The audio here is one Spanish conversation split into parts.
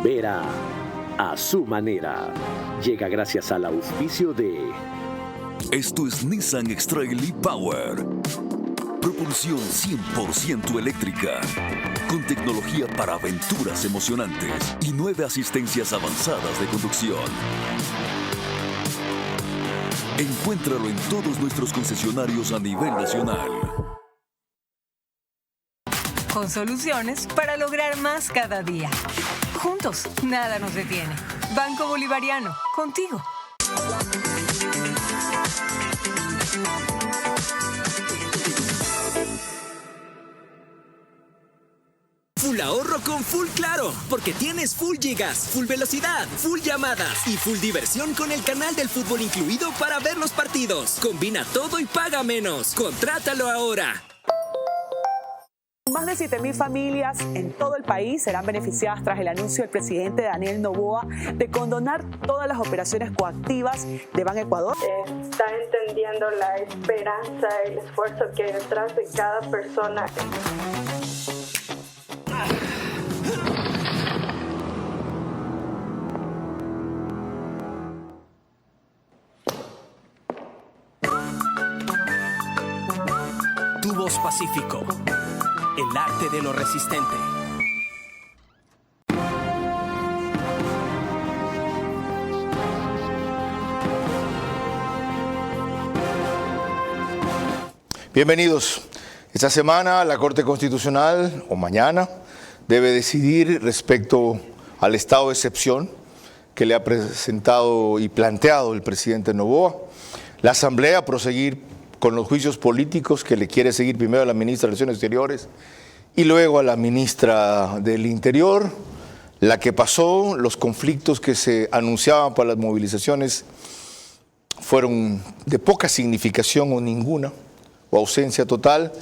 Vera a su manera. Llega gracias al auspicio de... Esto es Nissan X-Trail e-Power. Propulsión 100% eléctrica. Con tecnología para aventuras emocionantes y 9 asistencias avanzadas de conducción. Encuéntralo en todos nuestros concesionarios a nivel nacional. Con soluciones para lograr más cada día. Juntos, nada nos detiene. Banco Bolivariano, contigo. Full ahorro con Full Claro, porque tienes full gigas, full velocidad, full llamadas y full diversión con el canal del fútbol incluido para ver los partidos. Combina todo y paga menos. Contrátalo ahora. Más de 7.000 familias en todo el país serán beneficiadas tras el anuncio del presidente Daniel Noboa de condonar todas las operaciones coactivas de Banecuador. Está entendiendo la esperanza, el esfuerzo que hay detrás de cada persona. Tu Voz Pacífico. El arte de lo resistente. Bienvenidos. Esta semana la Corte Constitucional, o mañana, debe decidir respecto al estado de excepción que le ha presentado y planteado el presidente Noboa. La Asamblea proseguir con los juicios políticos que le quiere seguir primero a la ministra de Relaciones Exteriores y luego a la ministra del Interior, la que pasó, los conflictos que se anunciaban para las movilizaciones fueron de poca significación o ninguna, o ausencia total,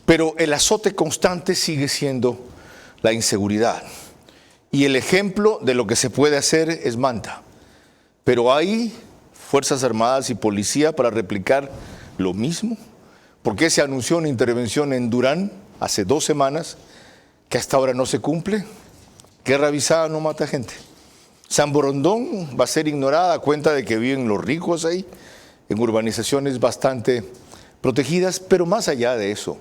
pero el azote constante sigue siendo la inseguridad. Y el ejemplo de lo que se puede hacer es Manta, pero hay Fuerzas Armadas y Policía para replicar lo mismo. ¿Por qué se anunció una intervención en Durán hace 2 semanas que hasta ahora no se cumple? Guerra avisada no mata gente. San Borondón va a ser ignorada a cuenta de que viven los ricos ahí, en urbanizaciones bastante protegidas, pero más allá de eso,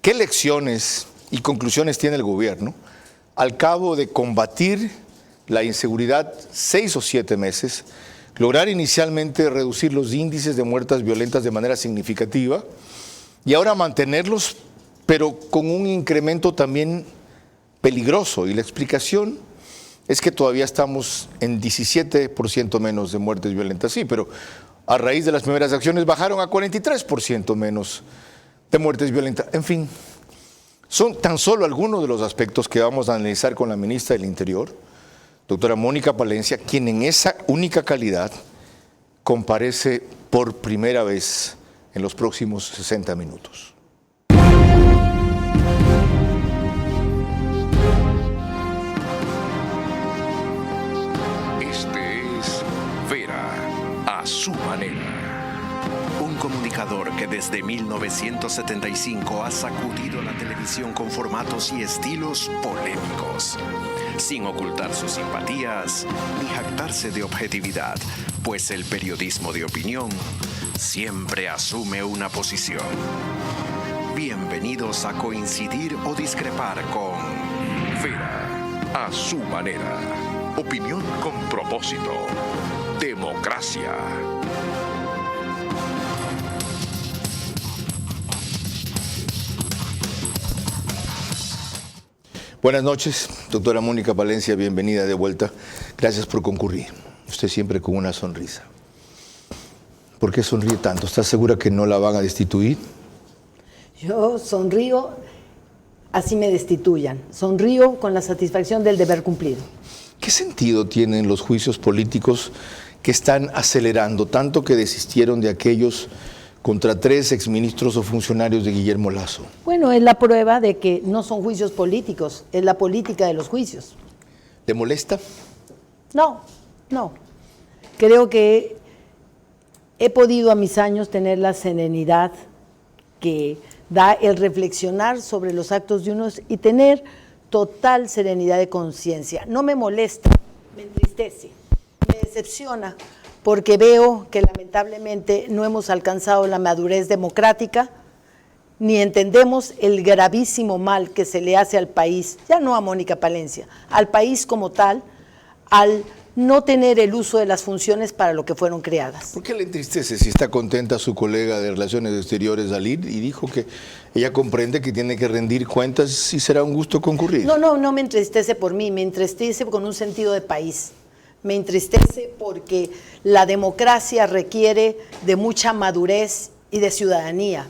¿qué lecciones y conclusiones tiene el gobierno al cabo de combatir la inseguridad 6 o 7 meses? Lograr inicialmente reducir los índices de muertes violentas de manera significativa y ahora mantenerlos, pero con un incremento también peligroso. Y la explicación es que todavía estamos en 17% menos de muertes violentas. Sí, pero a raíz de las primeras acciones bajaron a 43% menos de muertes violentas. En fin, son tan solo algunos de los aspectos que vamos a analizar con la ministra del Interior, doctora Mónica Palencia, quien en esa única calidad comparece por primera vez en los próximos 60 minutos. Este es Vera a su manera. Un comunicador que desde 1975 ha sacudido la televisión con formatos y estilos polémicos, sin ocultar sus simpatías ni jactarse de objetividad, pues el periodismo de opinión siempre asume una posición. Bienvenidos a coincidir o discrepar con Vera a su manera. Opinión con propósito. Democracia. Buenas noches, doctora Mónica Palencia, bienvenida de vuelta. Gracias por concurrir. Usted siempre con una sonrisa. ¿Por qué sonríe tanto? ¿Está segura que no la van a destituir? Yo sonrío así me destituyan. Sonrío con la satisfacción del deber cumplido. ¿Qué sentido tienen los juicios políticos que están acelerando, tanto que desistieron de aquellos contra 3 exministros o funcionarios de Guillermo Lasso? Bueno, es la prueba de que no son juicios políticos, es la política de los juicios. ¿Le molesta? No. Creo que he podido a mis años tener la serenidad que da el reflexionar sobre los actos de unos y tener total serenidad de conciencia. No me molesta, me entristece, me decepciona, porque veo que lamentablemente no hemos alcanzado la madurez democrática, ni entendemos el gravísimo mal que se le hace al país, ya no a Mónica Palencia, al país como tal, al no tener el uso de las funciones para lo que fueron creadas. ¿Por qué le entristece si está contenta su colega de Relaciones Exteriores, Dalí, y dijo que ella comprende que tiene que rendir cuentas y será un gusto concurrir? No me entristece por mí, me entristece con un sentido de país. Me entristece porque la democracia requiere de mucha madurez y de ciudadanía.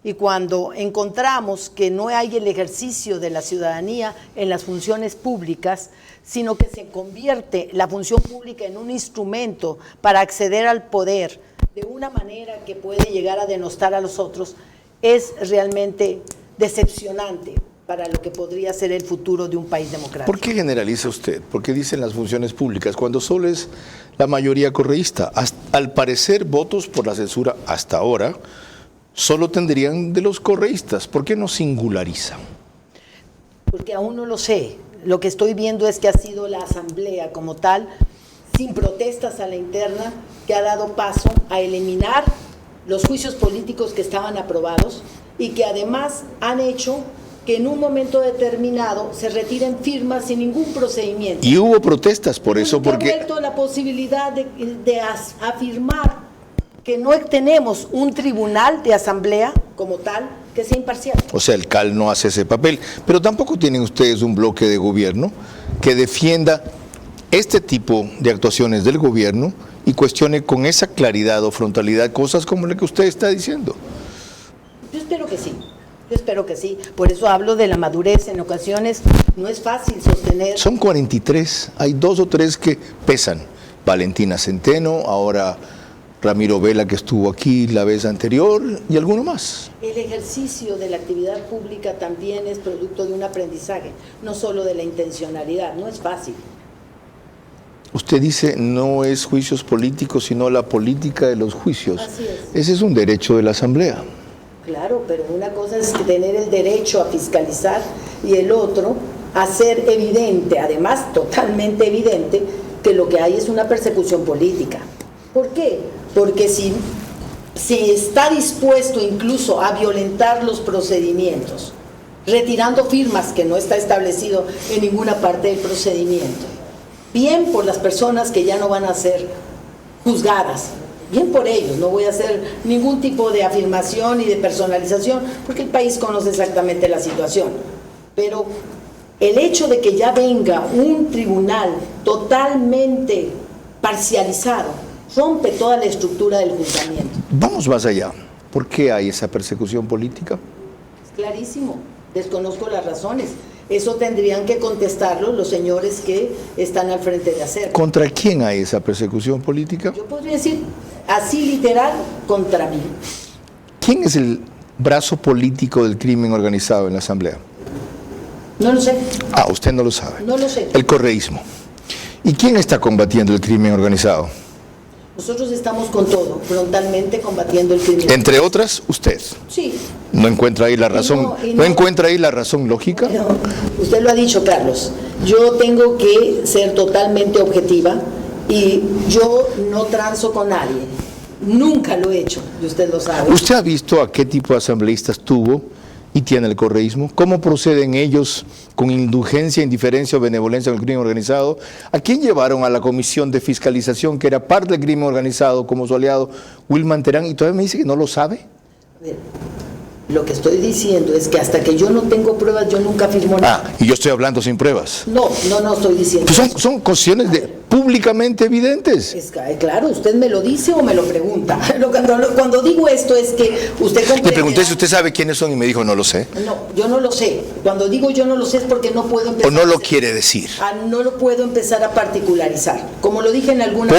Y cuando encontramos que no hay el ejercicio de la ciudadanía en las funciones públicas, sino que se convierte la función pública en un instrumento para acceder al poder de una manera que puede llegar a denostar a los otros, es realmente decepcionante para lo que podría ser el futuro de un país democrático. ¿Por qué generaliza usted? ¿Por qué dicen las funciones públicas cuando solo es la mayoría correísta? Al parecer, votos por la censura hasta ahora solo tendrían de los correístas. ¿Por qué no singulariza? Porque aún no lo sé. Lo que estoy viendo es que ha sido la asamblea como tal, sin protestas a la interna, que ha dado paso a eliminar los juicios políticos que estaban aprobados y que además han hecho que en un momento determinado se retiren firmas sin ningún procedimiento. Y hubo protestas por eso, porque ha vuelto la posibilidad de afirmar que no tenemos un tribunal de asamblea como tal que sea imparcial. O sea, el CAL no hace ese papel, pero tampoco tienen ustedes un bloque de gobierno que defienda este tipo de actuaciones del gobierno y cuestione con esa claridad o frontalidad cosas como la que usted está diciendo. Yo espero que sí. Yo espero que sí, por eso hablo de la madurez. En ocasiones no es fácil sostener. Son 43, hay 2 o 3 que pesan. Valentina Centeno, ahora Ramiro Vela, que estuvo aquí la vez anterior, y alguno más. El ejercicio de la actividad pública también es producto de un aprendizaje, no solo de la intencionalidad, no es fácil. Usted dice no es juicios políticos, sino la política de los juicios. Así es. Ese es un derecho de la Asamblea. Claro, pero una cosa es tener el derecho a fiscalizar y el otro hacer evidente, además totalmente evidente, que lo que hay es una persecución política. ¿Por qué? Porque si está dispuesto incluso a violentar los procedimientos, retirando firmas que no está establecido en ninguna parte del procedimiento, bien por las personas que ya no van a ser juzgadas, bien por ellos, no voy a hacer ningún tipo de afirmación y de personalización, porque el país conoce exactamente la situación. Pero el hecho de que ya venga un tribunal totalmente parcializado rompe toda la estructura del juzgamiento. Vamos más allá. ¿Por qué hay esa persecución política? Es clarísimo, desconozco las razones. Eso tendrían que contestarlo los señores que están al frente de hacer. ¿Contra quién hay esa persecución política? Yo podría decir así literal, contra mí. ¿Quién es el brazo político del crimen organizado en la Asamblea? No lo sé. Ah, usted no lo sabe. No lo sé. El correísmo. ¿Y quién está combatiendo el crimen organizado? Nosotros estamos con todo, frontalmente combatiendo el crimen. Entre otras, usted. Sí. ¿No encuentra ahí la razón? ¿No encuentra ahí la razón lógica? No, usted lo ha dicho, Carlos. Yo tengo que ser totalmente objetiva y yo no transo con nadie. Nunca lo he hecho, y usted lo sabe. ¿Usted ha visto a qué tipo de asambleístas tuvo y tiene el correísmo? ¿Cómo proceden ellos con indulgencia, indiferencia o benevolencia con el crimen organizado? ¿A quién llevaron a la comisión de fiscalización que era parte del crimen organizado como su aliado Wilman Terán? Y todavía me dice que no lo sabe. A ver, lo que estoy diciendo es que hasta que yo no tengo pruebas, yo nunca firmo nada. Ah, y yo estoy hablando sin pruebas. No estoy diciendo pues son cuestiones públicamente evidentes. Claro, ¿usted me lo dice o me lo pregunta? Cuando digo esto es que usted... Le pregunté si usted sabe quiénes son y me dijo no lo sé. No, yo no lo sé. Cuando digo yo no lo sé es porque no puedo empezar... O no lo quiere decir. No lo puedo empezar a particularizar. Como lo dije en alguna...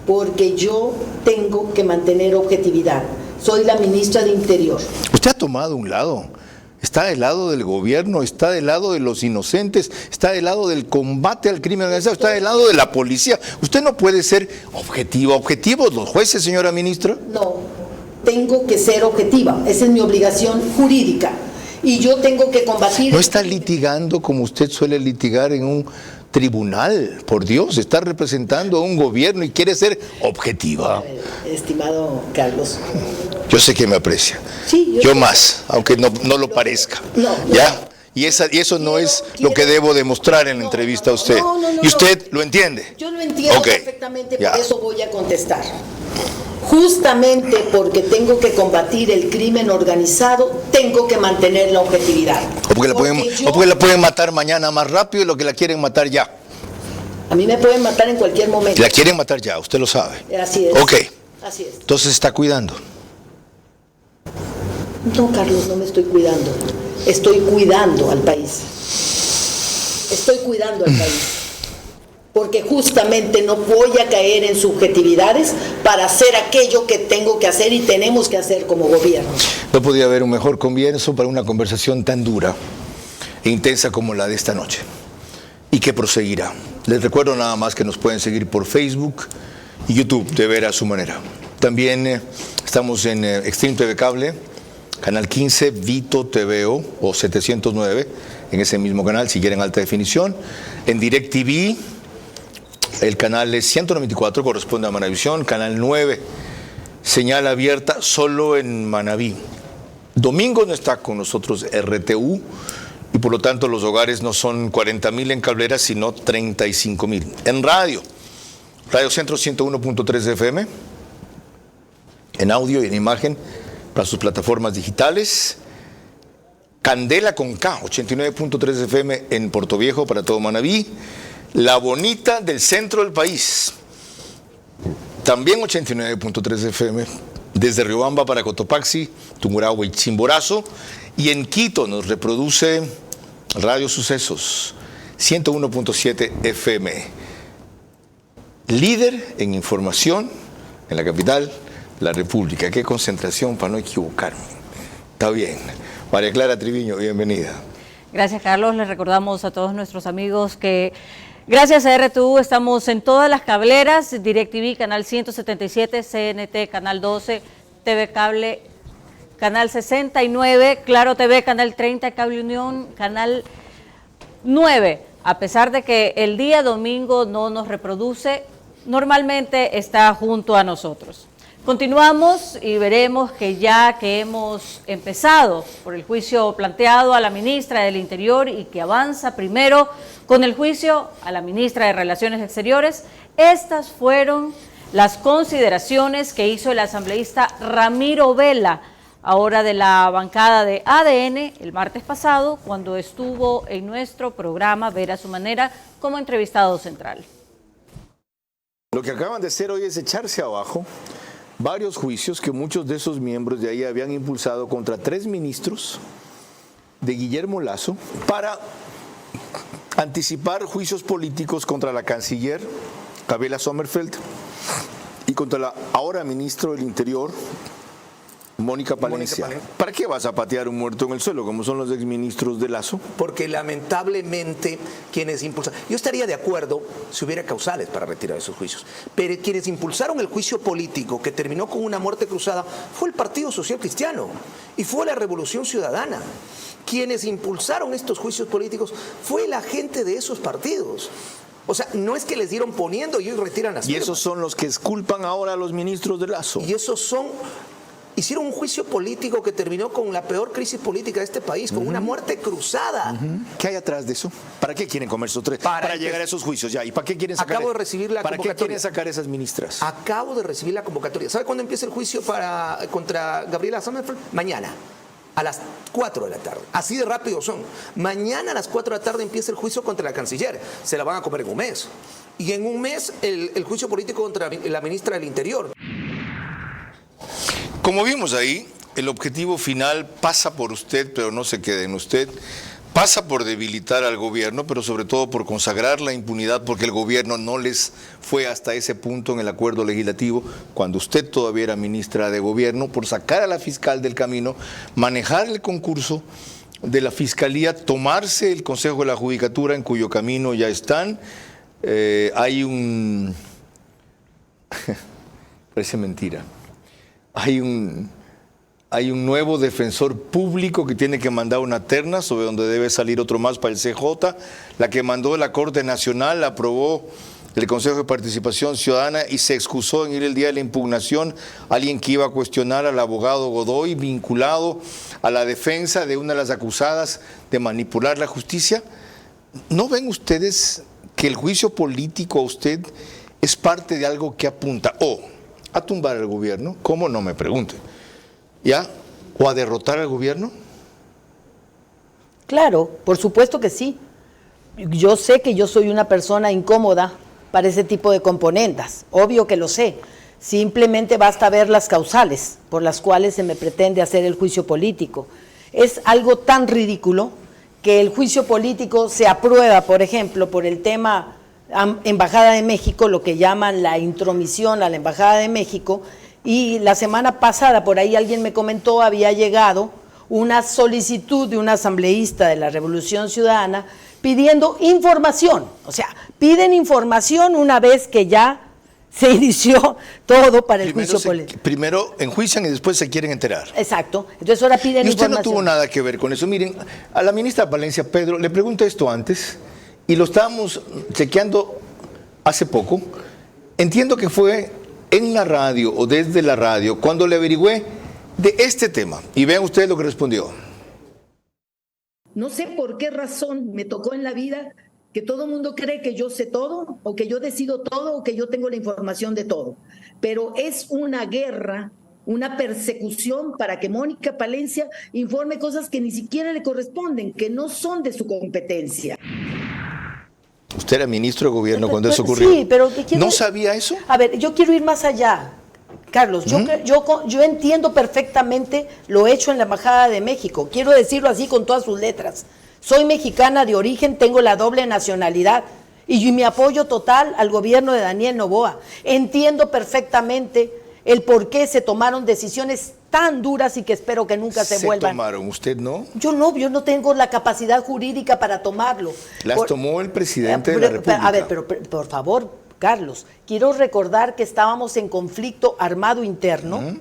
Porque yo tengo que mantener objetividad. Soy la ministra de Interior. Usted ha tomado un lado. Está del lado del gobierno, está del lado de los inocentes, está del lado del combate al crimen organizado, está del lado de la policía. Usted no puede ser objetiva. ¿Objetivos los jueces, señora ministra? No, tengo que ser objetiva. Esa es mi obligación jurídica. Y yo tengo que combatir... No está litigando como usted suele litigar en un tribunal, por Dios, está representando a un gobierno y quiere ser objetiva. Estimado Carlos. Yo sé que me aprecia. Sí, yo más, aunque no lo parezca. ¿Ya? Y eso no es lo que debo demostrar en la entrevista a usted. ¿Y usted lo entiende? Yo lo entiendo perfectamente, por eso voy a contestar. Justamente porque tengo que combatir el crimen organizado, tengo que mantener la objetividad. O porque la pueden matar mañana más rápido de lo que la quieren matar ya. A mí me pueden matar en cualquier momento. La quieren matar ya, usted lo sabe. Así es. Ok. Así es. Entonces está cuidando. No, Carlos, no me estoy cuidando. Estoy cuidando al país. Estoy cuidando al país. Porque justamente no voy a caer en subjetividades para hacer aquello que tengo que hacer y tenemos que hacer como gobierno. No podía haber un mejor comienzo para una conversación tan dura e intensa como la de esta noche. Y que proseguirá. Les recuerdo nada más que nos pueden seguir por Facebook y YouTube de Ver a su Manera. También estamos en Extreme TV Cable, Canal 15, Vito TVO o 709, en ese mismo canal, si quieren alta definición. En DirecTV, el canal es 194, corresponde a Manavisión. Canal 9, señal abierta solo en Manabí. Domingo no está con nosotros RTU y por lo tanto los hogares no son 40,000 en cableras, sino 35,000. En Radio Centro 101.3 FM, en audio y en imagen para sus plataformas digitales. Candela con K, 89.3 FM en Portoviejo para todo Manabí. La Bonita del centro del país, también 89.3 FM, desde Riobamba para Cotopaxi, Tungurahua y Chimborazo. Y en Quito nos reproduce Radio Sucesos, 101.7 FM. Líder en información en la capital de la República. Qué concentración para no equivocarme. Está bien. María Clara Triviño, bienvenida. Gracias, Carlos. Les recordamos a todos nuestros amigos que gracias a RTU estamos en todas las cableras, DirecTV, Canal 177, CNT, Canal 12, TV Cable, Canal 69, Claro TV, Canal 30, Cable Unión, Canal 9. A pesar de que el día domingo no nos reproduce, normalmente está junto a nosotros. Continuamos y veremos que ya que hemos empezado por el juicio planteado a la ministra del Interior y que avanza primero con el juicio a la ministra de Relaciones Exteriores, estas fueron las consideraciones que hizo el asambleísta Ramiro Vela, ahora de la bancada de ADN, el martes pasado, cuando estuvo en nuestro programa Ver a su Manera como entrevistado central. Lo que acaban de hacer hoy es echarse abajo varios juicios que muchos de esos miembros de ahí habían impulsado contra 3 ministros de Guillermo Lasso para anticipar juicios políticos contra la canciller Gabriela Sommerfeld y contra la ahora ministro del Interior, Mónica Palencia. ¿Para qué vas a patear un muerto en el suelo, como son los exministros de Lasso? Porque lamentablemente quienes impulsan... Yo estaría de acuerdo si hubiera causales para retirar esos juicios, pero quienes impulsaron el juicio político que terminó con una muerte cruzada fue el Partido Social Cristiano y fue la Revolución Ciudadana. Quienes impulsaron estos juicios políticos fue la gente de esos partidos. O sea, no es que les dieron poniendo y hoy retiran las firmas. Y esos son los que exculpan ahora a los ministros de Lasso. Y esos son... Hicieron un juicio político que terminó con la peor crisis política de este país, con una muerte cruzada. ¿Qué hay atrás de eso? ¿Para qué quieren comer esos 3? Para llegar a esos juicios ya. ¿Y para qué quieren sacar? Acabo de recibir la convocatoria. ¿Para qué quieren sacar esas ministras? Acabo de recibir la convocatoria. ¿Sabe cuándo empieza el juicio contra Gabriela Sommerfeld? Mañana, a las 4 de la tarde. Así de rápido son. Mañana a las 4 de la tarde empieza el juicio contra la canciller. Se la van a comer en un mes. Y en un mes el juicio político contra la ministra del Interior. Como vimos ahí, el objetivo final pasa por usted, pero no se queda en usted. Pasa por debilitar al gobierno, pero sobre todo por consagrar la impunidad, porque el gobierno no les fue hasta ese punto en el acuerdo legislativo, cuando usted todavía era ministra de gobierno, por sacar a la fiscal del camino, manejar el concurso de la fiscalía, tomarse el Consejo de la Judicatura, en cuyo camino ya están. Hay un... parece mentira. Hay hay un nuevo defensor público que tiene que mandar una terna sobre donde debe salir otro más para el CJ. La que mandó la Corte Nacional la aprobó el Consejo de Participación Ciudadana y se excusó en ir el día de la impugnación alguien que iba a cuestionar al abogado Godoy vinculado a la defensa de una de las acusadas de manipular la justicia. ¿No ven ustedes que el juicio político a usted es parte de algo que apunta a tumbar al gobierno? ¿Cómo? No me pregunte. ¿Ya? ¿O a derrotar al gobierno? Claro, por supuesto que sí. Yo sé que yo soy una persona incómoda para ese tipo de componentes, obvio que lo sé. Simplemente basta ver las causales por las cuales se me pretende hacer el juicio político. Es algo tan ridículo que el juicio político se aprueba, por ejemplo, por el tema Embajada de México, lo que llaman la intromisión a la Embajada de México, y la semana pasada, por ahí alguien me comentó, había llegado una solicitud de un asambleísta de la Revolución Ciudadana pidiendo información, o sea, piden información una vez que ya se inició todo para el juicio político. Primero enjuician y después se quieren enterar. Exacto, entonces ahora piden información. Y usted no tuvo nada que ver con eso. Miren, a la ministra Palencia, Pedro, le pregunté esto antes y lo estábamos chequeando hace poco. Entiendo que fue en la radio o desde la radio cuando le averigüé de este tema. Y vean ustedes lo que respondió. No sé por qué razón me tocó en la vida que todo el mundo cree que yo sé todo, o que yo decido todo, o que yo tengo la información de todo. Pero es una guerra, una persecución para que Mónica Palencia informe cosas que ni siquiera le corresponden, que no son de su competencia. Usted era ministro de gobierno cuando eso ocurrió. Sí, pero ¿no sabía eso? A ver, yo quiero ir más allá, Carlos. Yo entiendo perfectamente lo hecho en la Embajada de México. Quiero decirlo así con todas sus letras. Soy mexicana de origen, tengo la doble nacionalidad y mi apoyo total al gobierno de Daniel Noboa. Entiendo perfectamente el por qué se tomaron decisiones tan duras y que espero que nunca se vuelvan. ¿Se tomaron? ¿Usted no? Yo no tengo la capacidad jurídica para tomarlo. Las tomó el presidente de la República. A ver, pero por favor, Carlos, quiero recordar que estábamos en conflicto armado interno,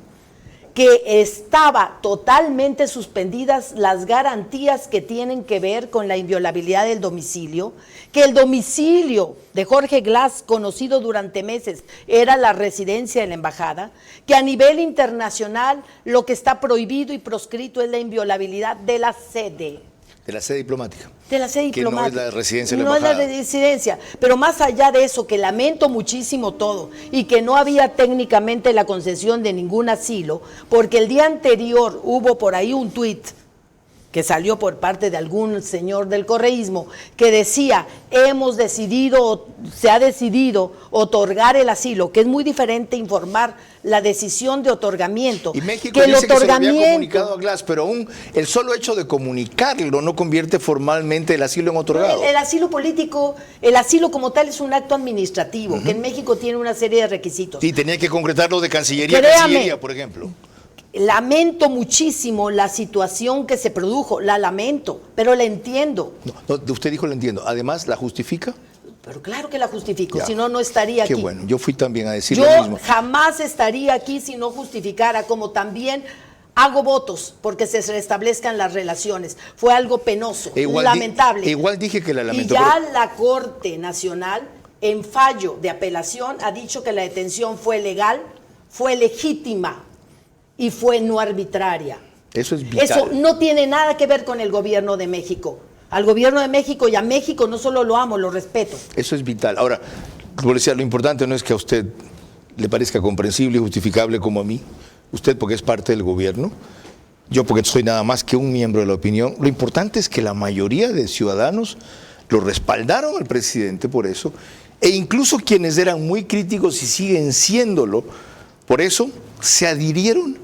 que estaba totalmente suspendidas las garantías que tienen que ver con la inviolabilidad del domicilio, que el domicilio de Jorge Glass, conocido durante meses, era la residencia de la embajada, que a nivel internacional lo que está prohibido y proscrito es la inviolabilidad de la sede. De la sede diplomática. De la sede diplomática. Que no es la residencia de la embajada. No es la residencia, pero más allá de eso, que lamento muchísimo todo, y que no había técnicamente la concesión de ningún asilo, porque el día anterior hubo por ahí un tuit que salió por parte de algún señor del correísmo, que decía, se ha decidido otorgar el asilo, que es muy diferente informar la decisión de otorgamiento. Y México que dice que se lo había comunicado a Glass, pero aún el solo hecho de comunicarlo no convierte formalmente el asilo en otorgado. El asilo político, el asilo como tal es un acto administrativo, que en México tiene una serie de requisitos. Y tenía que concretarlo de Cancillería a Cancillería, por ejemplo. Lamento muchísimo la situación que se produjo, la lamento, pero la entiendo. No, usted dijo la entiendo, además la justifica. Pero claro que la justifico, si no, no estaría aquí. Qué bueno, yo fui también a decir lo mismo. Yo jamás estaría aquí si no justificara, como también hago votos porque se restablezcan las relaciones. Fue algo penoso, lamentable. Igual dije que la lamento. Y ya la Corte Nacional, en fallo de apelación, ha dicho que la detención fue legal, fue legítima y fue no arbitraria. Eso es vital. Eso no tiene nada que ver con el gobierno de México. Al gobierno de México y a México no solo lo amo, lo respeto. Eso es vital. Ahora, como decía, lo importante no es que a usted le parezca comprensible y justificable como a mí, usted porque es parte del gobierno, yo porque soy nada más que un miembro de la opinión. Lo importante es que la mayoría de ciudadanos lo respaldaron al presidente por eso, e incluso quienes eran muy críticos y siguen siéndolo, por eso se adhirieron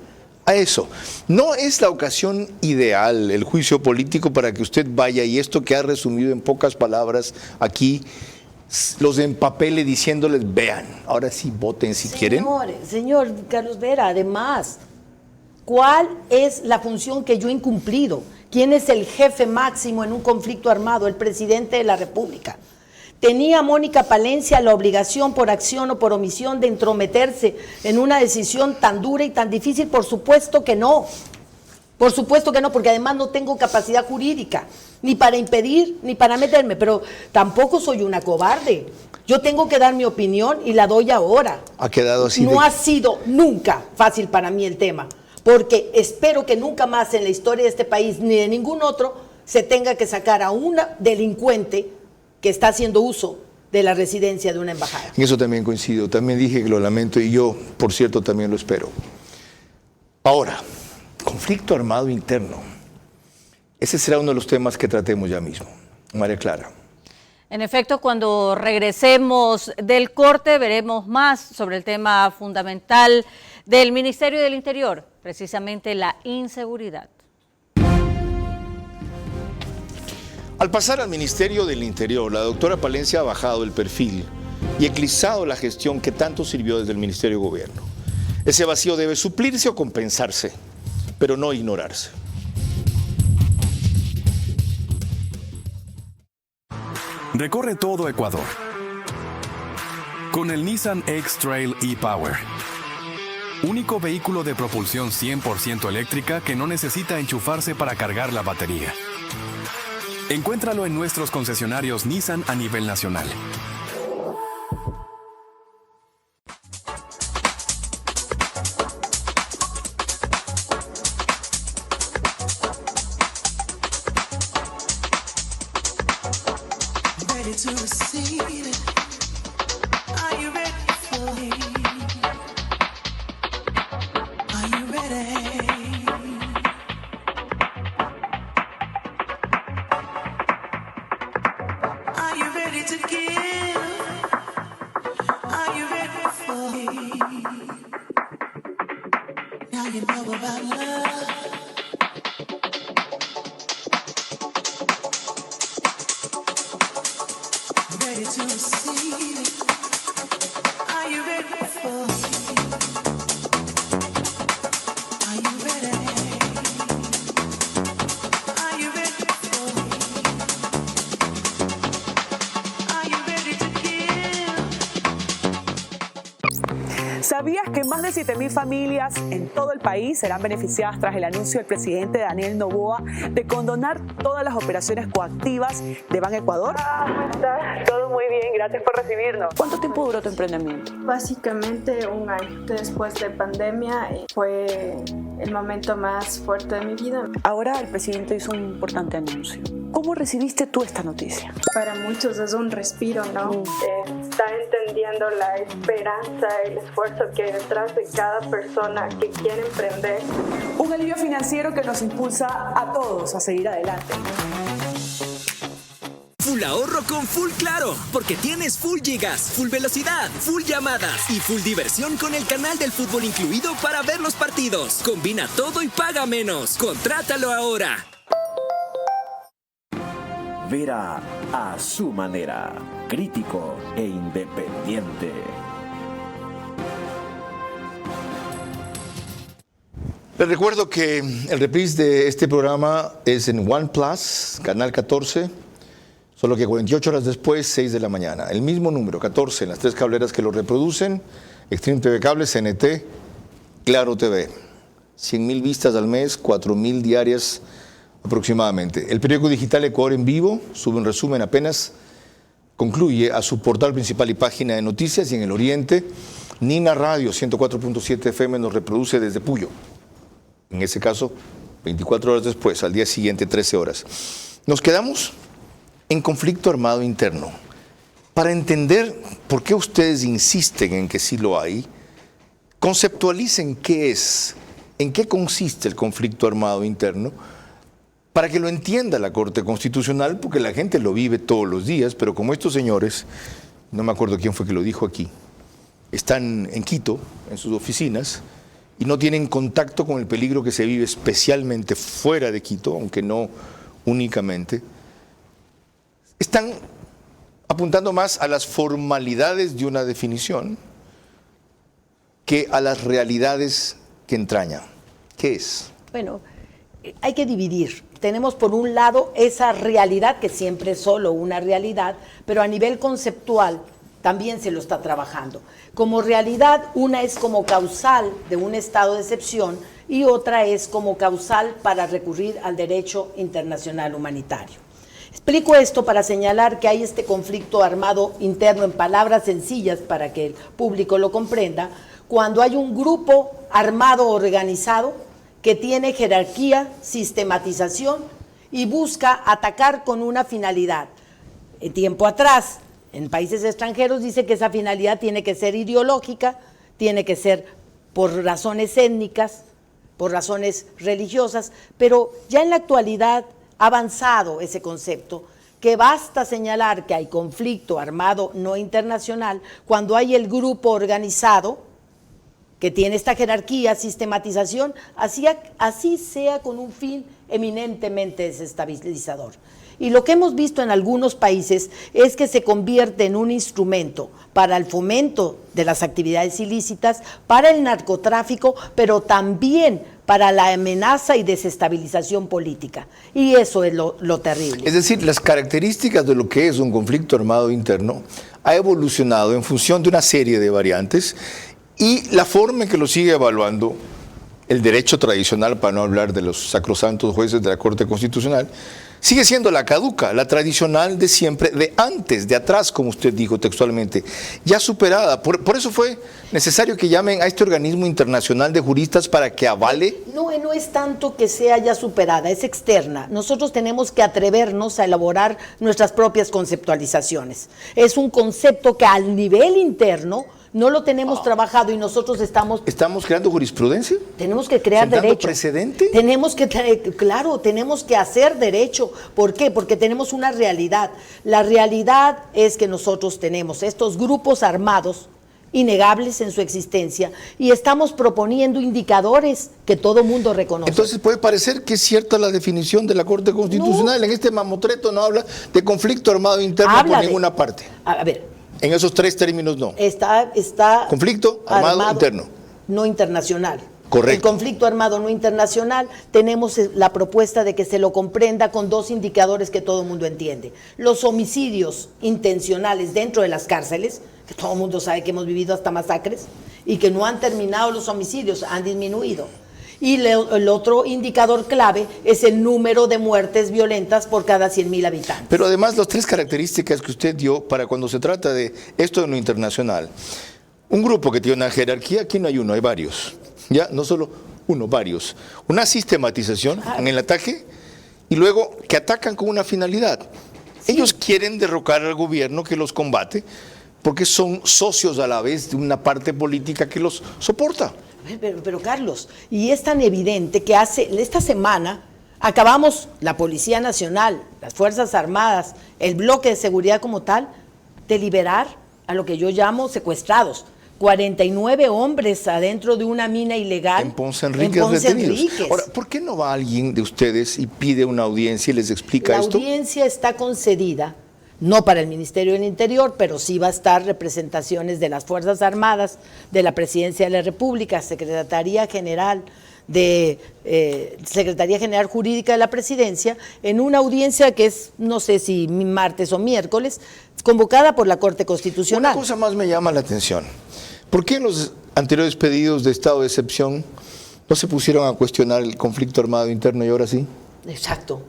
a eso. No es la ocasión ideal el juicio político para que usted vaya y esto que ha resumido en pocas palabras aquí, los empapele diciéndoles, vean, ahora sí voten si quieren. Señor Carlos Vera, además, ¿cuál es la función que yo he incumplido? ¿Quién es el jefe máximo en un conflicto armado? El presidente de la República. ¿Tenía Mónica Palencia la obligación por acción o por omisión de entrometerse en una decisión tan dura y tan difícil? Por supuesto que no. Por supuesto que no, porque además no tengo capacidad jurídica, ni para impedir, ni para meterme, pero tampoco soy una cobarde. Yo tengo que dar mi opinión y la doy ahora. Ha quedado así. No ha sido nunca fácil para mí el tema, porque espero que nunca más en la historia de este país, ni de ningún otro, se tenga que sacar a una delincuente que está haciendo uso de la residencia de una embajada. En eso también coincido. También dije que lo lamento y yo, por cierto, también lo espero. Ahora, conflicto armado interno. Ese será uno de los temas que tratemos ya mismo. María Clara. En efecto, cuando regresemos del corte veremos más sobre el tema fundamental del Ministerio del Interior, precisamente la inseguridad. Al pasar al Ministerio del Interior, la doctora Palencia ha bajado el perfil y eclipsado la gestión que tanto sirvió desde el Ministerio de Gobierno. Ese vacío debe suplirse o compensarse, pero no ignorarse. Recorre todo Ecuador con el Nissan X-Trail e-Power. Único vehículo de propulsión 100% eléctrica que no necesita enchufarse para cargar la batería. Encuéntralo en nuestros concesionarios Nissan a nivel nacional. ¿Sabías que más de 7.000 familias en todo el país serán beneficiadas tras el anuncio del presidente Daniel Noboa de condonar todas las operaciones coactivas de Banecuador? ¿Cómo estás? Todo muy bien, gracias por recibirnos. ¿Cuánto tiempo duró tu emprendimiento? Básicamente un año. Después de pandemia fue el momento más fuerte de mi vida. Ahora el presidente hizo un importante anuncio. ¿Cómo recibiste tú esta noticia? Para muchos es un respiro, ¿no? Está entendiendo la esperanza, el esfuerzo que hay detrás de cada persona que quiere emprender. Un alivio financiero que nos impulsa a todos a seguir adelante. Full ahorro con Full Claro, porque tienes full gigas, full velocidad, full llamadas y full diversión con el canal del fútbol incluido para ver los partidos. Combina todo y paga menos. Contrátalo ahora. Vera a su manera, crítico e independiente. Les recuerdo que el reprise de este programa es en OnePlus, canal 14, solo que 48 horas después, 6 de la mañana. El mismo número, 14, en las tres cableras que lo reproducen, Extreme TV Cable, CNT, Claro TV. 100.000 vistas al mes, 4.000 diarias aproximadamente. El periódico digital Ecuador en Vivo sube un resumen apenas concluye a su portal principal y página de noticias, y en el oriente, Nina Radio 104.7 FM nos reproduce desde Puyo. En ese caso, 24 horas después, al día siguiente, 13 horas. Nos quedamos en conflicto armado interno. Para entender por qué ustedes insisten en que sí lo hay, conceptualicen qué es, en qué consiste el conflicto armado interno, para que lo entienda la Corte Constitucional, porque la gente lo vive todos los días, pero como estos señores, no me acuerdo quién fue que lo dijo aquí, están en Quito, en sus oficinas, y no tienen contacto con el peligro que se vive especialmente fuera de Quito, aunque no únicamente, están apuntando más a las formalidades de una definición que a las realidades que entraña. ¿Qué es? Bueno, hay que dividir. Tenemos por un lado esa realidad, que siempre es solo una realidad, pero a nivel conceptual también se lo está trabajando. Como realidad, una es como causal de un estado de excepción y otra es como causal para recurrir al derecho internacional humanitario. Explico esto para señalar que hay este conflicto armado interno en palabras sencillas para que el público lo comprenda, cuando hay un grupo armado organizado que tiene jerarquía, sistematización y busca atacar con una finalidad. Tiempo atrás, en países extranjeros, dice que esa finalidad tiene que ser ideológica, tiene que ser por razones étnicas, por razones religiosas, pero ya en la actualidad ha avanzado ese concepto, que basta señalar que hay conflicto armado no internacional cuando hay el grupo organizado que tiene esta jerarquía, sistematización, así sea con un fin eminentemente desestabilizador. Y lo que hemos visto en algunos países es que se convierte en un instrumento para el fomento de las actividades ilícitas, para el narcotráfico, pero también para la amenaza y desestabilización política. Y eso es lo terrible. Es decir, las características de lo que es un conflicto armado interno ha evolucionado en función de una serie de variantes y la forma en que lo sigue evaluando el derecho tradicional, para no hablar de los sacrosantos jueces de la Corte Constitucional, sigue siendo la caduca, la tradicional de siempre, de antes, de atrás, como usted dijo textualmente, ya superada. Por eso fue necesario que llamen a este organismo internacional de juristas para que avale. No es tanto que sea ya superada, es externa. Nosotros tenemos que atrevernos a elaborar nuestras propias conceptualizaciones. Es un concepto que al nivel interno no lo tenemos trabajado y nosotros estamos creando jurisprudencia. Tenemos que crear derecho. ¿Precedente? Tenemos que hacer derecho. ¿Por qué? Porque tenemos una realidad. La realidad es que nosotros tenemos estos grupos armados innegables en su existencia y estamos proponiendo indicadores que todo mundo reconoce. Entonces puede parecer que es cierta la definición de la Corte Constitucional. En este mamotreto no habla de conflicto armado interno por ninguna parte. A ver. En esos tres términos no. Está conflicto armado interno. No internacional. Correcto. El conflicto armado no internacional, tenemos la propuesta de que se lo comprenda con dos indicadores que todo el mundo entiende. Los homicidios intencionales dentro de las cárceles, que todo el mundo sabe que hemos vivido hasta masacres, y que no han terminado los homicidios, han disminuido. Y el otro indicador clave es el número de muertes violentas por cada 100.000 habitantes. Pero además las tres características que usted dio para cuando se trata de esto de lo internacional. Un grupo que tiene una jerarquía, aquí no hay uno, hay varios. Ya, no solo uno, varios. Una sistematización en el ataque y luego que atacan con una finalidad. Sí. Ellos quieren derrocar al gobierno que los combate porque son socios a la vez de una parte política que los soporta. Pero Carlos, y es tan evidente que esta semana acabamos, la Policía Nacional, las Fuerzas Armadas, el bloque de seguridad como tal, de liberar a lo que yo llamo secuestrados. 49 hombres adentro de una mina ilegal en Ponce Enríquez. Ahora, ¿por qué no va alguien de ustedes y pide una audiencia y les explica esto? La audiencia está concedida, no para el Ministerio del Interior, pero sí va a estar representaciones de las Fuerzas Armadas, de la Presidencia de la República, Secretaría General Jurídica de la Presidencia, en una audiencia que es, no sé si martes o miércoles, convocada por la Corte Constitucional. Una cosa más me llama la atención. ¿Por qué en los anteriores pedidos de estado de excepción no se pusieron a cuestionar el conflicto armado interno y ahora sí? Exacto.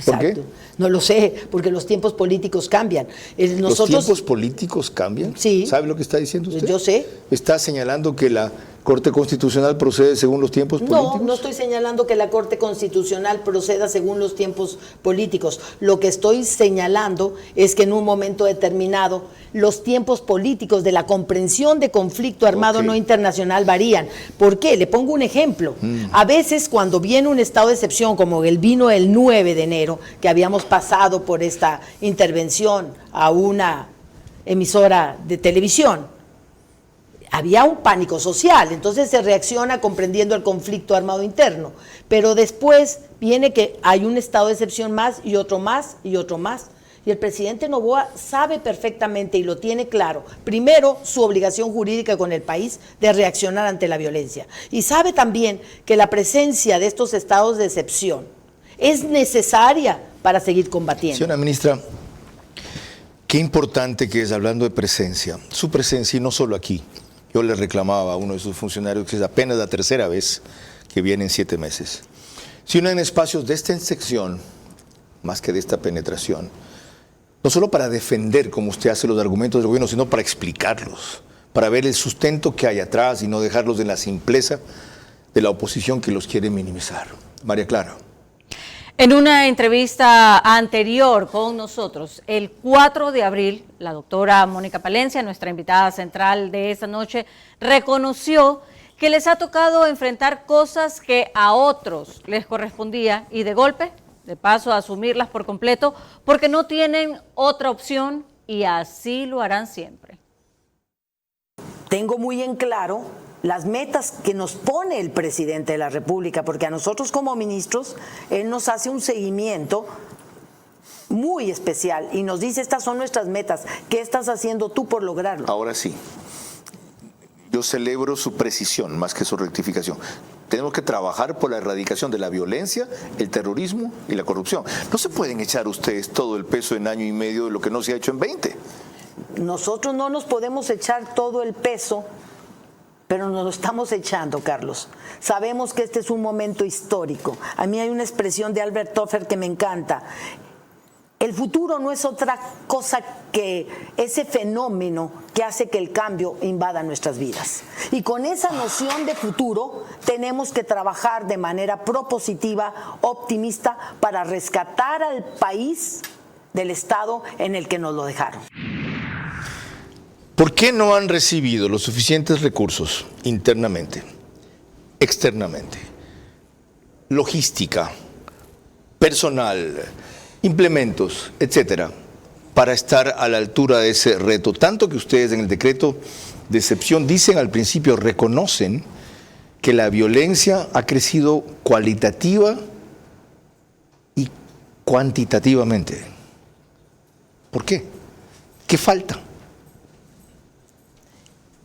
¿Por qué? No lo sé, porque los tiempos políticos cambian. ¿Los tiempos políticos cambian? Sí. ¿Sabe lo que está diciendo usted? Yo sé. ¿Está señalando que la Corte Constitucional procede según los tiempos políticos? No estoy señalando que la Corte Constitucional proceda según los tiempos políticos. Lo que estoy señalando es que en un momento determinado los tiempos políticos de la comprensión de conflicto armado no internacional varían. ¿Por qué? Le pongo un ejemplo. A veces cuando viene un estado de excepción, como vino el 9 de enero, que habíamos pasado por esta intervención a una emisora de televisión, había un pánico social, entonces se reacciona comprendiendo el conflicto armado interno, pero después viene que hay un estado de excepción más y otro más y otro más. Y el presidente Noboa sabe perfectamente y lo tiene claro, primero, su obligación jurídica con el país de reaccionar ante la violencia. Y sabe también que la presencia de estos estados de excepción es necesaria para seguir combatiendo. Señora ministra, Qué importante que es, hablando de presencia, su presencia, y no solo aquí. Yo le reclamaba a uno de sus funcionarios que es apenas la tercera vez que viene en 7 meses. Sino en espacios de esta sección, más que de esta penetración, no solo para defender, como usted hace, los argumentos del gobierno, sino para explicarlos, para ver el sustento que hay atrás y no dejarlos en la simpleza de la oposición que los quiere minimizar. María Clara. En una entrevista anterior con nosotros, el 4 de abril, la doctora Mónica Palencia, nuestra invitada central de esta noche, reconoció que les ha tocado enfrentar cosas que a otros les correspondía y de golpe, de paso, asumirlas por completo, porque no tienen otra opción y así lo harán siempre. Tengo muy en claro las metas que nos pone el presidente de la República, porque a nosotros como ministros, él nos hace un seguimiento muy especial y nos dice, estas son nuestras metas, ¿qué estás haciendo tú por lograrlo? Ahora sí, yo celebro su precisión más que su rectificación. Tenemos que trabajar por la erradicación de la violencia, el terrorismo y la corrupción. No se pueden echar ustedes todo el peso en año y medio de lo que no se ha hecho en 20. Nosotros no nos podemos echar todo el peso, pero nos lo estamos echando, Carlos. Sabemos que este es un momento histórico. A mí hay una expresión de Albert Toffer que me encanta. El futuro no es otra cosa que ese fenómeno que hace que el cambio invada nuestras vidas. Y con esa noción de futuro tenemos que trabajar de manera propositiva, optimista, para rescatar al país del estado en el que nos lo dejaron. ¿Por qué no han recibido los suficientes recursos internamente, externamente, logística, personal, implementos, etcétera, para estar a la altura de ese reto? Tanto que ustedes en el decreto de excepción dicen al principio, reconocen que la violencia ha crecido cualitativa y cuantitativamente. ¿Por qué? ¿Qué falta?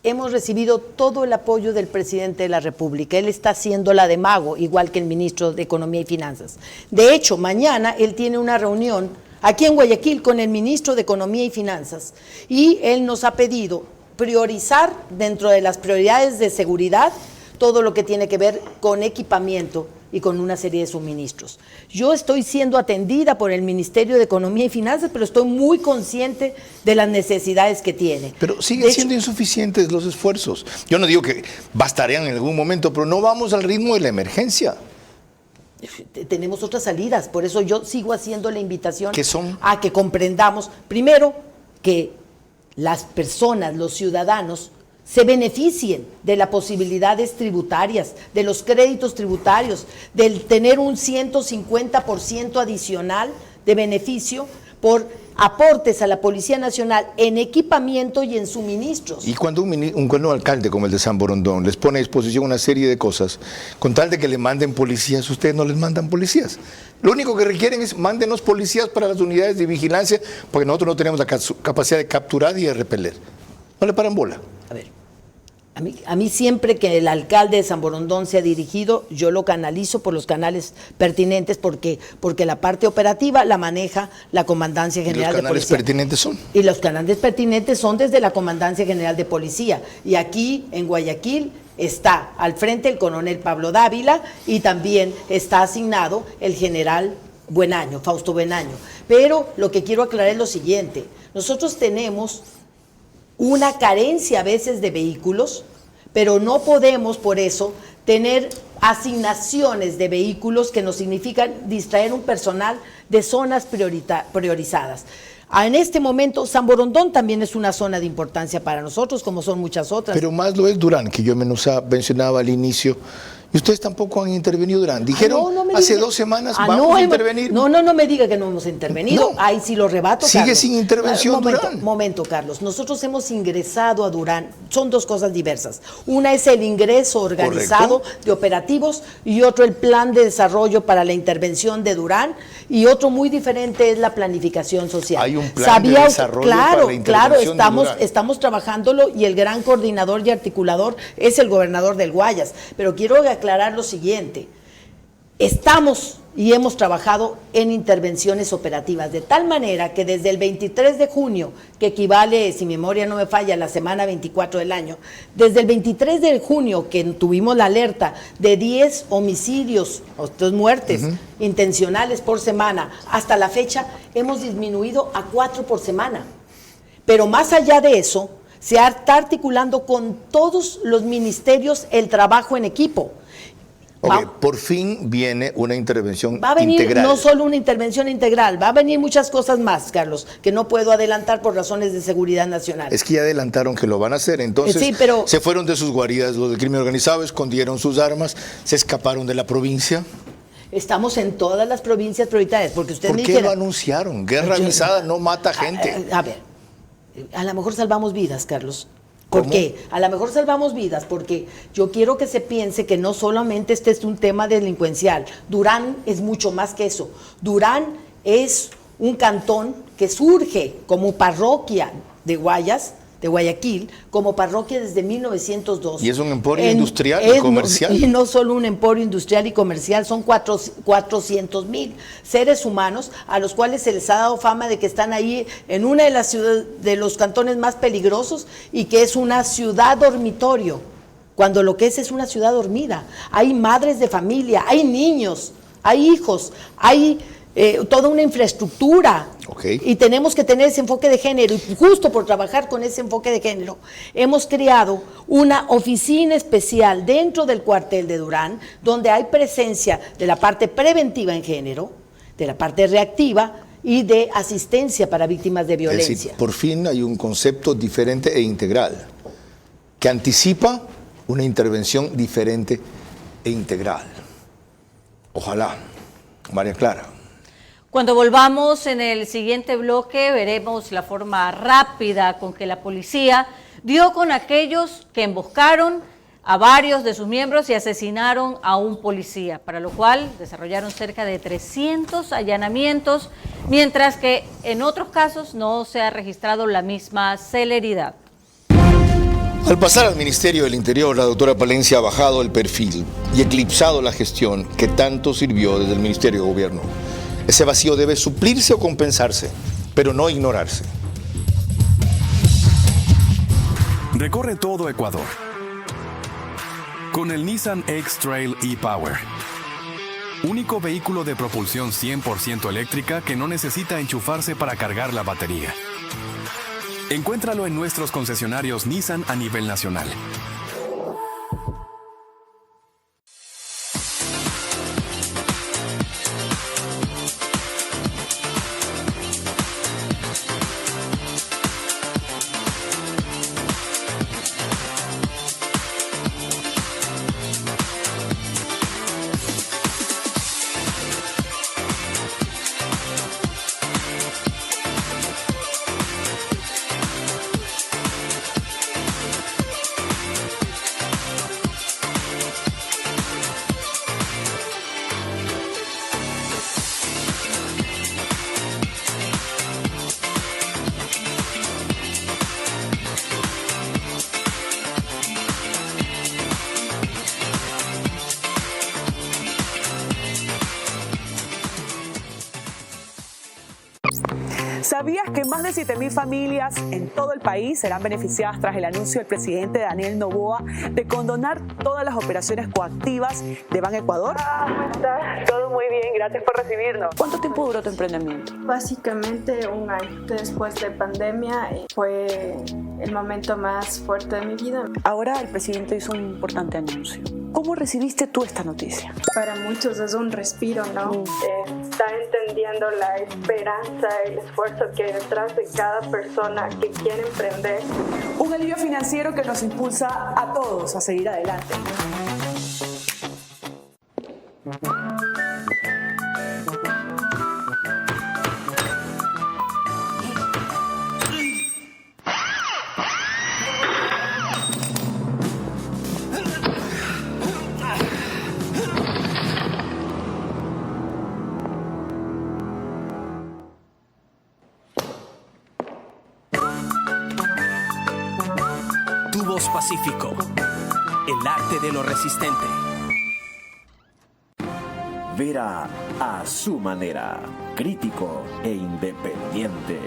Hemos recibido todo el apoyo del presidente de la República. Él está haciendo la de mago, igual que el ministro de Economía y Finanzas. De hecho, mañana él tiene una reunión aquí en Guayaquil con el ministro de Economía y Finanzas. Y él nos ha pedido priorizar dentro de las prioridades de seguridad todo lo que tiene que ver con equipamiento y con una serie de suministros. Yo estoy siendo atendida por el Ministerio de Economía y Finanzas, pero estoy muy consciente de las necesidades que tiene. Pero siguen siendo insuficientes los esfuerzos. Yo no digo que bastarían en algún momento, pero no vamos al ritmo de la emergencia. Tenemos otras salidas, por eso yo sigo haciendo la invitación ¿Qué son? A que comprendamos, primero, que las personas, los ciudadanos, se beneficien de las posibilidades tributarias, de los créditos tributarios, del tener un 150% adicional de beneficio por aportes a la Policía Nacional en equipamiento y en suministros. Y cuando un alcalde como el de San Borondón les pone a disposición una serie de cosas, con tal de que le manden policías, ustedes no les mandan policías. Lo único que requieren es mándenos policías para las unidades de vigilancia, porque nosotros no tenemos la capacidad de capturar y de repeler. No le paran bola. A ver, a mí siempre que el alcalde de San Borondón se ha dirigido, yo lo canalizo por los canales pertinentes porque la parte operativa la maneja la Comandancia General de Policía. ¿Y los canales pertinentes son? Y los canales pertinentes son desde la Comandancia General de Policía. Y aquí en Guayaquil está al frente el coronel Pablo Dávila y también está asignado el general Buenaño, Fausto Buenaño. Pero lo que quiero aclarar es lo siguiente: nosotros tenemos una carencia a veces de vehículos, pero no podemos por eso tener asignaciones de vehículos que nos significan distraer un personal de zonas priorizadas. En este momento, San Borondón también es una zona de importancia para nosotros, como son muchas otras. Pero más lo es Durán, que yo mencionaba al inicio. Y ustedes tampoco han intervenido, Durán. Dijeron hace 2 semanas vamos a intervenir. No me diga que no hemos intervenido. No. Ahí sí lo rebato, sigue Carlos. Sin intervención, Durán. Momento, Carlos. Nosotros hemos ingresado a Durán. Son 2 cosas diversas. Una es el ingreso organizado de operativos y otro el plan de desarrollo para la intervención de Durán. Y otro muy diferente es la planificación social. Hay un plan de desarrollo para la intervención de Durán. Estamos trabajándolo y el gran coordinador y articulador es el gobernador del Guayas. Pero quiero aclarar lo siguiente: estamos y hemos trabajado en intervenciones operativas, de tal manera que desde el 23 de junio, que equivale, si mi memoria no me falla, a la semana 24 del año, desde el 23 de junio que tuvimos la alerta de 10 homicidios, o 2 muertes intencionales por semana, hasta la fecha hemos disminuido a 4 por semana. Pero más allá de eso, se está articulando con todos los ministerios el trabajo en equipo. Por fin viene una intervención va a venir integral. No solo una intervención integral, va a venir muchas cosas más, Carlos, que no puedo adelantar por razones de seguridad nacional. Es que ya adelantaron que lo van a hacer, entonces sí, pero se fueron de sus guaridas los del crimen organizado, escondieron sus armas, se escaparon de la provincia. Estamos en todas las provincias prioritarias, porque usted ¿Por me qué dijera, lo anunciaron? Guerra avisada no mata gente. A ver, a lo mejor salvamos vidas, Carlos. ¿Por qué? A lo mejor salvamos vidas porque yo quiero que se piense que no solamente este es un tema delincuencial. Durán es mucho más que eso. Durán es un cantón que surge como parroquia de Guayaquil, como parroquia desde 1902. Y es un emporio industrial y comercial. Y no solo un emporio industrial y comercial, son 400,000 seres humanos a los cuales se les ha dado fama de que están ahí en una de las ciudades, de los cantones más peligrosos, y que es una ciudad dormitorio, cuando lo que es una ciudad dormida. Hay madres de familia, hay niños, hay hijos, hay toda una infraestructura. Y tenemos que tener ese enfoque de género, y justo por trabajar con ese enfoque de género hemos creado una oficina especial dentro del cuartel de Durán, donde hay presencia de la parte preventiva en género, de la parte reactiva y de asistencia para víctimas de violencia. Es decir, por fin hay un concepto diferente e integral que anticipa una intervención diferente e integral. Ojalá. María Clara. Cuando volvamos en el siguiente bloque veremos la forma rápida con que la policía dio con aquellos que emboscaron a varios de sus miembros y asesinaron a un policía, para lo cual desarrollaron cerca de 300 allanamientos, mientras que en otros casos no se ha registrado la misma celeridad. Al pasar al Ministerio del Interior, la doctora Palencia ha bajado el perfil y eclipsado la gestión que tanto sirvió desde el Ministerio de Gobierno. Ese vacío debe suplirse o compensarse, pero no ignorarse. Recorre todo Ecuador con el Nissan X-Trail e-Power. Único vehículo de propulsión 100% eléctrica que no necesita enchufarse para cargar la batería. Encuéntralo en nuestros concesionarios Nissan a nivel nacional. ¿Sabías que más de 7.000 familias en todo el país serán beneficiadas tras el anuncio del presidente Daniel Noboa de condonar todas las operaciones coactivas de Banecuador? ¿Cómo estás? Todo muy bien, gracias por recibirnos. ¿Cuánto tiempo duró tu emprendimiento? Básicamente un año. Después de pandemia fue el momento más fuerte de mi vida. Ahora el presidente hizo un importante anuncio. ¿Cómo recibiste tú esta noticia? Para muchos es un respiro, ¿no? Está entendiendo la esperanza, el esfuerzo que hay detrás de cada persona que quiere emprender. Un alivio financiero que nos impulsa a todos a seguir adelante. Tubos Pacífico, el arte de lo resistente. Vera a su manera, crítico e independiente.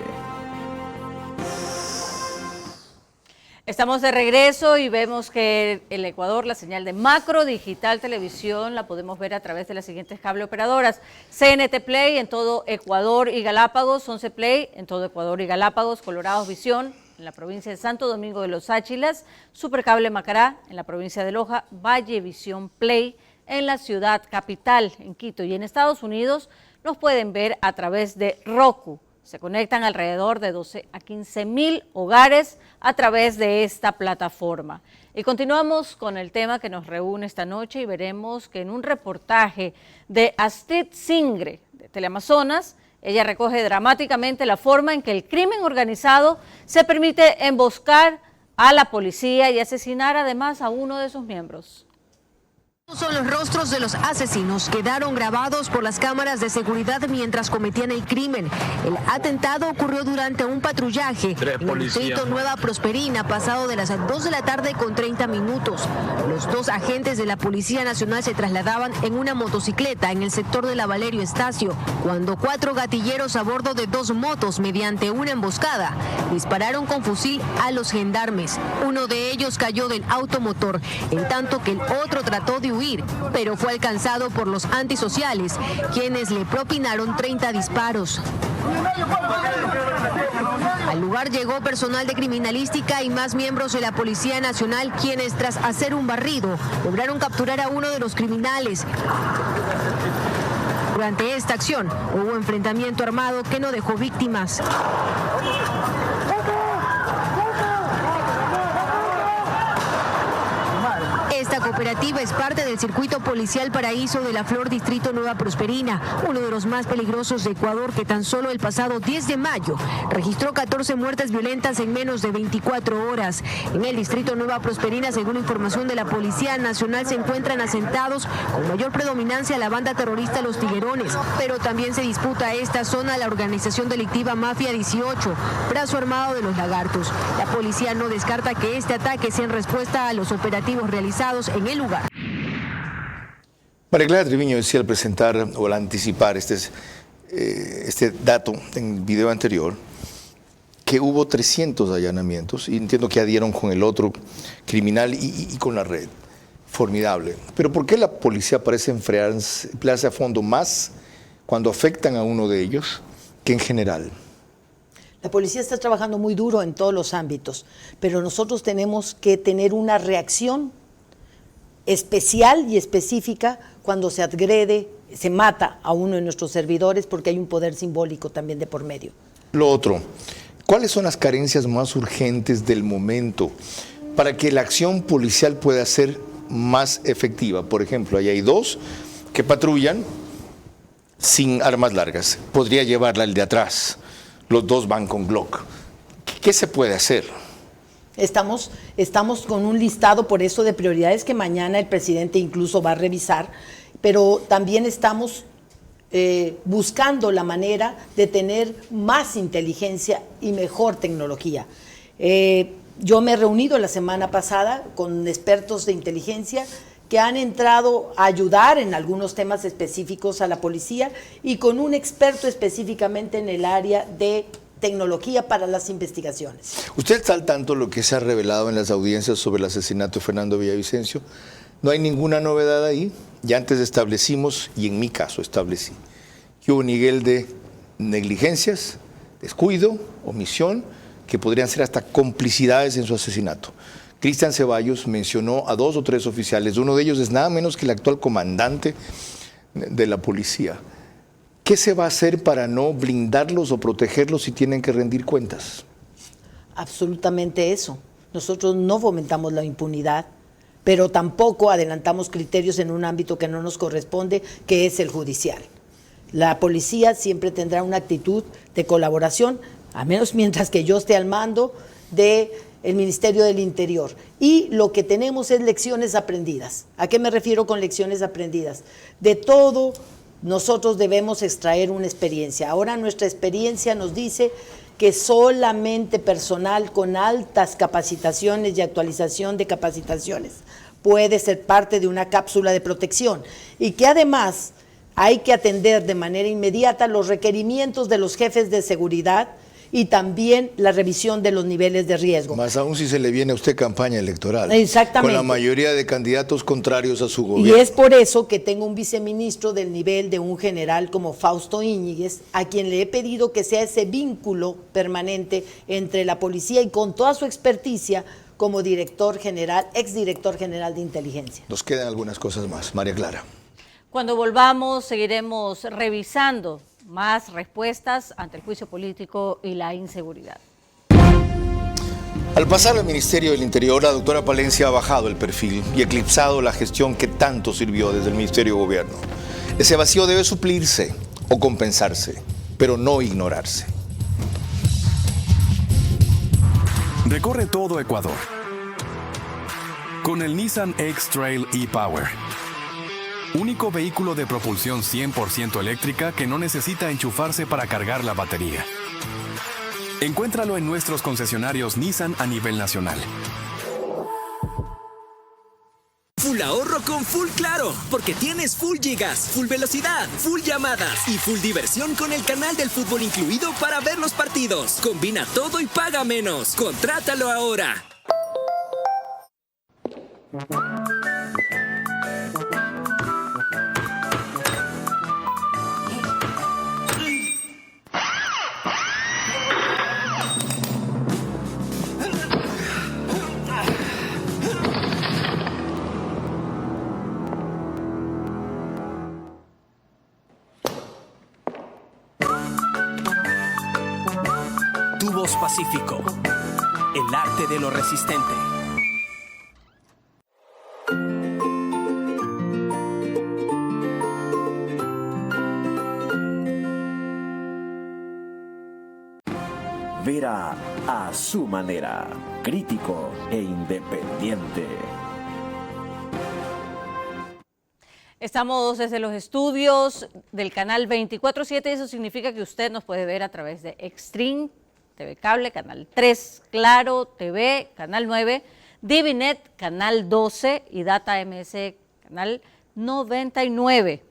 Estamos de regreso y vemos que el Ecuador, la señal de Macro Digital Televisión, la podemos ver a través de las siguientes cable operadoras. CNT Play en todo Ecuador y Galápagos, 11 Play en todo Ecuador y Galápagos, Colorados Visión en la provincia de Santo Domingo de los Áchilas, Supercable Macará en la provincia de Loja, Valle Visión Play en la ciudad capital, en Quito. Y en Estados Unidos nos pueden ver a través de Roku. Se conectan alrededor de 12 a 15.000 hogares a través de esta plataforma. Y continuamos con el tema que nos reúne esta noche y veremos que en un reportaje de Astrid Singre de Teleamazonas, ella recoge dramáticamente la forma en que el crimen organizado se permite emboscar a la policía y asesinar además a uno de sus miembros. Son los rostros de los asesinos, quedaron grabados por las cámaras de seguridad mientras cometían el crimen. El atentado ocurrió durante un patrullaje en el distrito Nueva Prosperina, pasado de las 2 de la tarde con 30 minutos. Los dos agentes de la Policía Nacional se trasladaban en una motocicleta en el sector de la Valerio Estacio, cuando 4 gatilleros a bordo de 2 motos, mediante una emboscada, dispararon con fusil a los gendarmes. Uno de ellos cayó del automotor, en tanto que el otro trató de huir, pero fue alcanzado por los antisociales, quienes le propinaron 30 disparos. Al lugar llegó personal de criminalística y más miembros de la Policía Nacional, quienes tras hacer un barrido lograron capturar a uno de los criminales. Durante esta acción hubo enfrentamiento armado que no dejó víctimas. Esta cooperativa es parte del circuito policial Paraíso de la Flor, distrito Nueva Prosperina, uno de los más peligrosos de Ecuador, que tan solo el pasado 10 de mayo registró 14 muertes violentas en menos de 24 horas. En el distrito Nueva Prosperina, según información de la Policía Nacional, se encuentran asentados con mayor predominancia la banda terrorista Los Tiguerones, pero también se disputa esta zona la organización delictiva Mafia 18, brazo armado de los Lagartos. La policía no descarta que este ataque sea en respuesta a los operativos realizados en el lugar. María Clara Treviño decía al presentar o al anticipar este dato en el video anterior que hubo 300 allanamientos y entiendo que adhieron con el otro criminal y con la red. Formidable. Pero ¿por qué la policía parece emplearse a fondo más cuando afectan a uno de ellos que en general? La policía está trabajando muy duro en todos los ámbitos, pero nosotros tenemos que tener una reacción especial y específica cuando se agrede, se mata a uno de nuestros servidores, porque hay un poder simbólico también de por medio. Lo otro, ¿cuáles son las carencias más urgentes del momento para que la acción policial pueda ser más efectiva? Por ejemplo, ahí hay 2 que patrullan sin armas largas. Podría llevarla el de atrás. Los 2 van con Glock. ¿Qué se puede hacer? Estamos con un listado, por eso, de prioridades que mañana el presidente incluso va a revisar, pero también estamos buscando la manera de tener más inteligencia y mejor tecnología. Yo me he reunido la semana pasada con expertos de inteligencia que han entrado a ayudar en algunos temas específicos a la policía y con un experto específicamente en el área de tecnología para las investigaciones. ¿Usted está al tanto de lo que se ha revelado en las audiencias sobre el asesinato de Fernando Villavicencio? No hay ninguna novedad ahí. Ya antes establecimos, y en mi caso establecí, que hubo un nivel de negligencias, descuido, omisión, que podrían ser hasta complicidades en su asesinato. Cristian Ceballos mencionó a 2 o 3 oficiales, uno de ellos es nada menos que el actual comandante de la policía. ¿Qué se va a hacer para no blindarlos o protegerlos si tienen que rendir cuentas? Absolutamente eso. Nosotros no fomentamos la impunidad, pero tampoco adelantamos criterios en un ámbito que no nos corresponde, que es el judicial. La policía siempre tendrá una actitud de colaboración, a menos mientras que yo esté al mando del Ministerio del Interior. Y lo que tenemos es lecciones aprendidas. ¿A qué me refiero con lecciones aprendidas? De todo nosotros debemos extraer una experiencia. Ahora nuestra experiencia nos dice que solamente personal con altas capacitaciones y actualización de capacitaciones puede ser parte de una cápsula de protección y que además Hay que atender de manera inmediata los requerimientos de los jefes de seguridad y también la revisión de los niveles de riesgo. Más aún si se le viene a usted campaña electoral. Exactamente. Con la mayoría de candidatos contrarios a su gobierno. Y es por eso que tengo un viceministro del nivel de un general como Fausto Íñiguez, a quien le he pedido que sea ese vínculo permanente entre la policía y con toda su experticia como director general, exdirector general de inteligencia. Nos quedan algunas cosas más. María Clara. Cuando volvamos, seguiremos revisando más respuestas ante el juicio político y la inseguridad. Al pasar al Ministerio del Interior, la doctora Palencia ha bajado el perfil y eclipsado la gestión que tanto sirvió desde el Ministerio de Gobierno. Ese vacío debe suplirse o compensarse, pero no ignorarse. Recorre todo Ecuador con el Nissan X-Trail e-Power. Único vehículo de propulsión 100% eléctrica que no necesita enchufarse para cargar la batería. Encuéntralo en nuestros concesionarios Nissan a nivel nacional. Full ahorro con Full Claro, porque tienes full gigas, full velocidad, full llamadas y full diversión con el canal del fútbol incluido para ver los partidos. Combina todo y paga menos. Contrátalo ahora. Tubos Pacífico, el arte de lo resistente. Vera a su manera, crítico e independiente. Estamos desde los estudios del canal 24/7, eso significa que usted nos puede ver a través de Extreme, TV Cable, Canal 3, Claro TV, Canal 9, Divinet, Canal 12 y Data MS, Canal 99.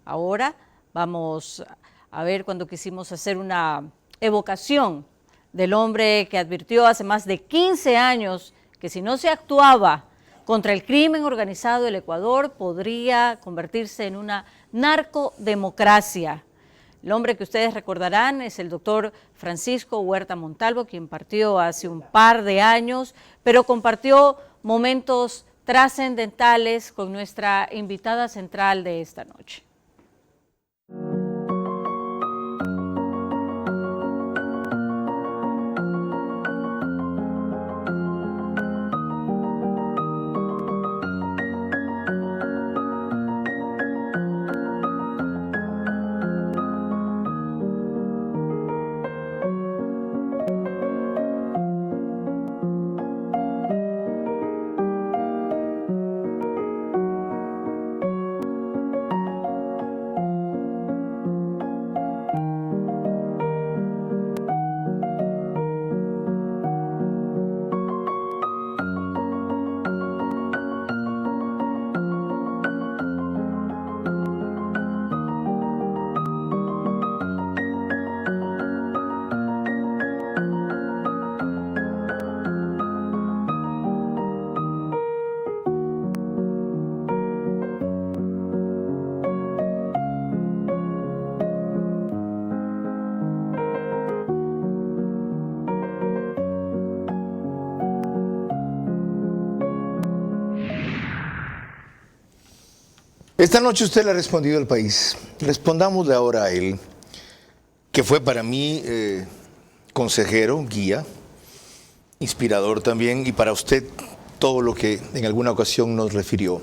Ahora vamos a ver cuando quisimos hacer una evocación del hombre que advirtió hace más de 15 años que si no se actuaba contra el crimen organizado, el Ecuador podría convertirse en una narcodemocracia. El hombre que ustedes recordarán es el doctor Francisco Huerta Montalvo, quien partió hace un par de años, pero compartió momentos trascendentales con nuestra invitada central de esta noche. Esta noche usted le ha respondido al país. Respondámosle ahora a él, que fue para mí consejero, guía, inspirador también, y para usted todo lo que en alguna ocasión nos refirió.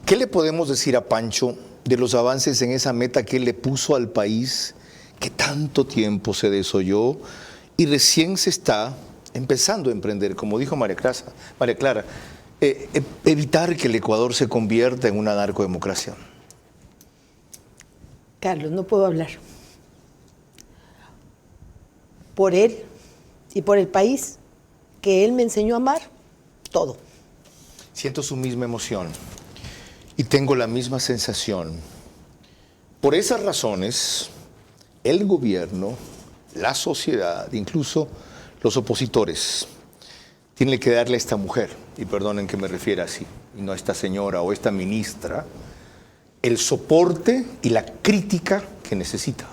¿Qué le podemos decir a Pancho de los avances en esa meta que él le puso al país, que tanto tiempo se desoyó y recién se está empezando a emprender, como dijo María Clara, evitar que el Ecuador se convierta en una narcodemocracia? Carlos, no puedo hablar. Por él y por el país que él me enseñó a amar, todo. Siento su misma emoción y tengo la misma sensación Por esas razones, el gobierno, la sociedad, incluso los opositores, tienen que darle a esta mujer, y perdonen que me refiera así, y no a esta señora o esta ministra, el soporte y la crítica que necesita.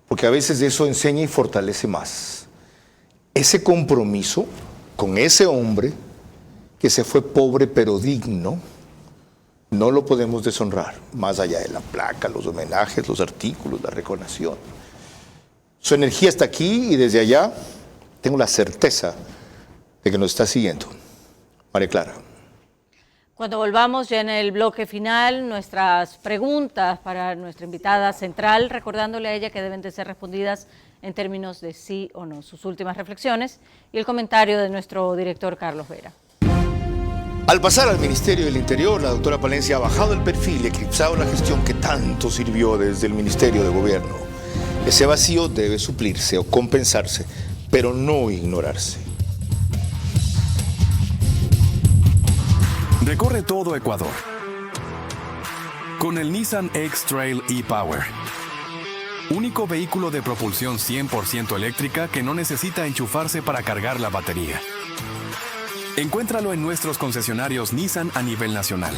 Porque a veces eso enseña y fortalece más. Ese compromiso con ese hombre que se fue pobre pero digno, no lo podemos deshonrar, más allá de la placa, los homenajes, los artículos, la recordación. Su energía está aquí y desde allá tengo la certeza de que nos está siguiendo. María Clara. Cuando volvamos ya en el bloque final, nuestras preguntas para nuestra invitada central, recordándole a ella que deben de ser respondidas en términos de sí o no. Sus últimas reflexiones y el comentario de nuestro director Carlos Vera. Al pasar al Ministerio del Interior, la doctora Palencia ha bajado el perfil y eclipsado la gestión que tanto sirvió desde el Ministerio de Gobierno. Ese vacío debe suplirse o compensarse, pero no ignorarse. Recorre todo Ecuador con el Nissan X-Trail e-Power. Único vehículo de propulsión 100% eléctrica que no necesita enchufarse para cargar la batería. Encuéntralo en nuestros concesionarios Nissan a nivel nacional.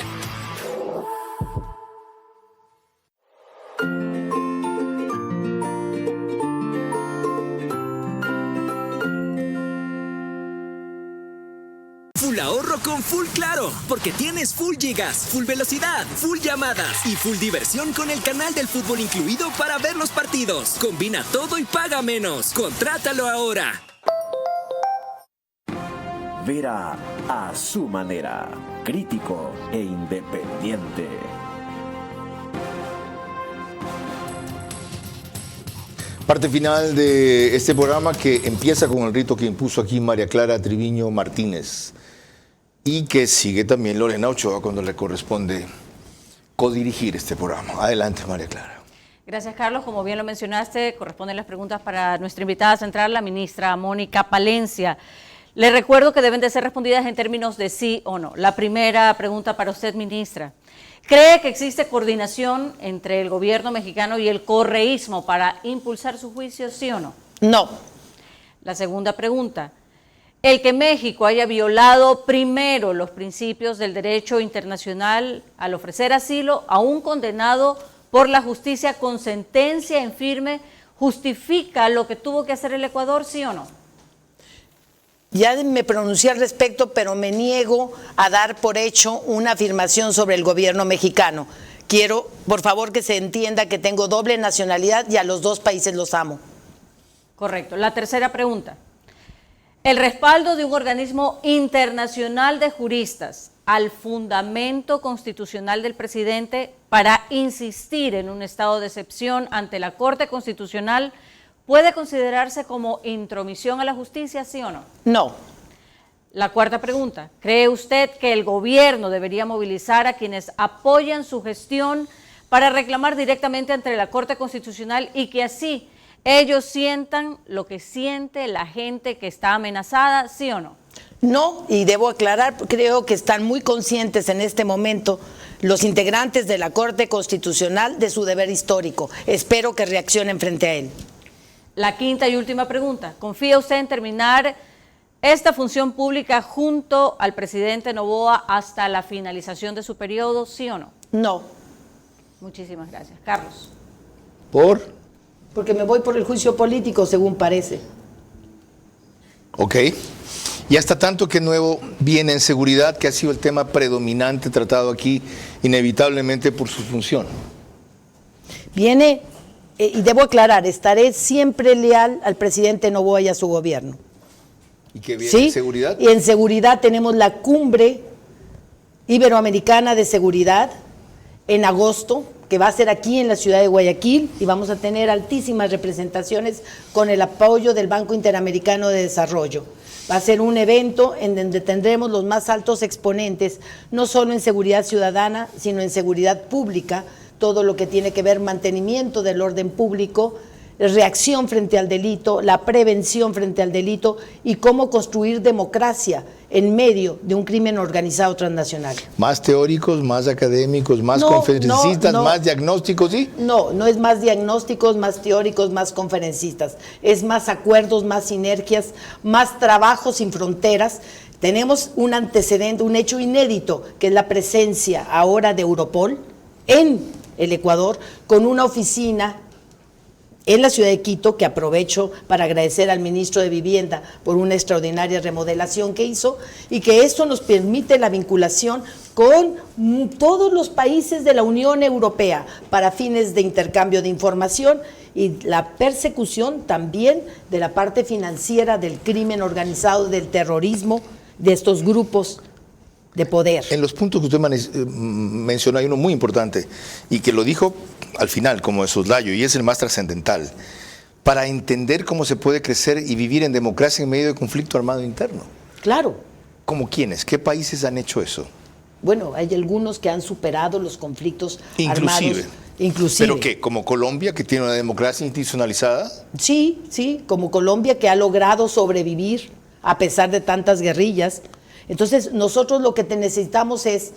Full ahorro con Full Claro, porque tienes full gigas, full velocidad, full llamadas y full diversión con el canal del fútbol incluido para ver los partidos. Combina todo y paga menos. Contrátalo ahora. Vera a su manera, crítico e independiente. Parte final de este programa que empieza con el rito que impuso aquí María Clara Triviño Martínez y que sigue también Lorena Ochoa cuando le corresponde codirigir este programa. Adelante, María Clara. Gracias, Carlos. Como bien lo mencionaste, corresponden las preguntas para nuestra invitada central, la ministra Mónica Palencia. Le recuerdo que deben de ser respondidas en términos de sí o no. La primera pregunta para usted, ministra. ¿Cree que existe coordinación entre el gobierno mexicano y el correísmo para impulsar su juicio, sí o no? No. La segunda pregunta. El que México haya violado primero los principios del derecho internacional al ofrecer asilo a un condenado por la justicia con sentencia en firme, ¿justifica lo que tuvo que hacer el Ecuador, sí o no? Ya me pronuncié al respecto, pero me niego a dar por hecho una afirmación sobre el gobierno mexicano. Quiero, por favor, que se entienda que tengo doble nacionalidad y a los dos países los amo. Correcto. La tercera pregunta. El respaldo de un organismo internacional de juristas al fundamento constitucional del presidente para insistir en un estado de excepción ante la Corte Constitucional ¿puede considerarse como intromisión a la justicia, sí o no? No. La cuarta pregunta. ¿Cree usted que el gobierno debería movilizar a quienes apoyan su gestión para reclamar directamente ante la Corte Constitucional y que así ellos sientan lo que siente la gente que está amenazada, sí o no? No, y debo aclarar, creo que están muy conscientes en este momento los integrantes de la Corte Constitucional de su deber histórico. Espero que reaccionen frente a él. La quinta y última pregunta. ¿Confía usted en terminar esta función pública junto al presidente Noboa hasta la finalización de su periodo, sí o no? No. Muchísimas gracias. Carlos. ¿Por? Porque me voy por el juicio político, según parece. Ok. Y hasta tanto que nuevo viene en seguridad, que ha sido el tema predominante tratado aquí, inevitablemente por su función. Viene, y debo aclarar, estaré siempre leal al presidente Noboa y a su gobierno. ¿Y qué viene ¿Sí? en seguridad? Y en seguridad tenemos la cumbre iberoamericana de seguridad en agosto, que va a ser aquí en la ciudad de Guayaquil, y vamos a tener altísimas representaciones con el apoyo del Banco Interamericano de Desarrollo. Va a ser un evento en donde tendremos los más altos exponentes, no solo en seguridad ciudadana, sino en seguridad pública, todo lo que tiene que ver mantenimiento del orden público, reacción frente al delito, la prevención frente al delito y cómo construir democracia en medio de un crimen organizado transnacional. ¿Más teóricos, más académicos, más conferencistas, más diagnósticos? ¿Sí? No es más diagnósticos, más teóricos, más conferencistas. Es más acuerdos, más sinergias, más trabajo sin fronteras. Tenemos un antecedente, un hecho inédito, que es la presencia ahora de Europol en el Ecuador, con una oficina en la ciudad de Quito, que aprovecho para agradecer al ministro de Vivienda por una extraordinaria remodelación que hizo, y que esto nos permite la vinculación con todos los países de la Unión Europea para fines de intercambio de información y la persecución también de la parte financiera del crimen organizado, del terrorismo, de estos grupos de poder. En los puntos que usted mencionó hay uno muy importante y que lo dijo al final como de soslayo y es el más trascendental para entender cómo se puede crecer y vivir en democracia en medio de conflicto armado interno. Claro. ¿Cómo quiénes? ¿Qué países han hecho eso? Bueno, hay algunos que han superado los conflictos armados. Inclusive. ¿Pero qué? ¿Como Colombia, que tiene una democracia institucionalizada? Sí, como Colombia, que ha logrado sobrevivir a pesar de tantas guerrillas. Entonces, nosotros lo que necesitamos es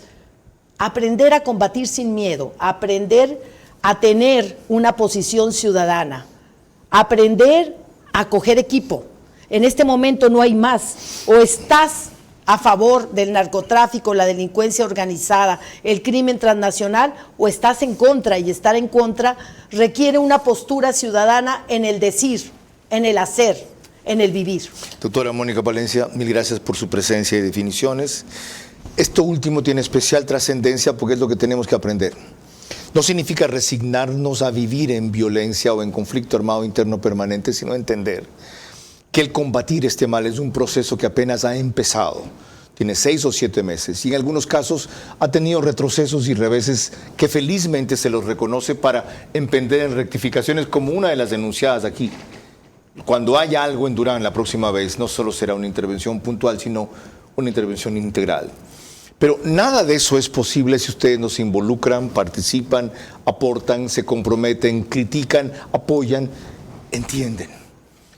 aprender a combatir sin miedo, aprender a tener una posición ciudadana, aprender a coger equipo. En este momento no hay más. O estás a favor del narcotráfico, la delincuencia organizada, el crimen transnacional, o estás en contra, y estar en contra requiere una postura ciudadana en el decir, en el hacer, en el vivir. Doctora Mónica Palencia, mil gracias por su presencia y definiciones. Esto último tiene especial trascendencia porque es lo que tenemos que aprender. No significa resignarnos a vivir en violencia o en conflicto armado interno permanente, sino entender que el combatir este mal es un proceso que apenas ha empezado. Tiene 6 o 7 meses y en algunos casos ha tenido retrocesos y reveses que felizmente se los reconoce para emprender en rectificaciones como una de las denunciadas aquí. Cuando haya algo en Durán la próxima vez, no solo será una intervención puntual, sino una intervención integral. Pero nada de eso es posible si ustedes no se involucran, participan, aportan, se comprometen, critican, apoyan, entienden.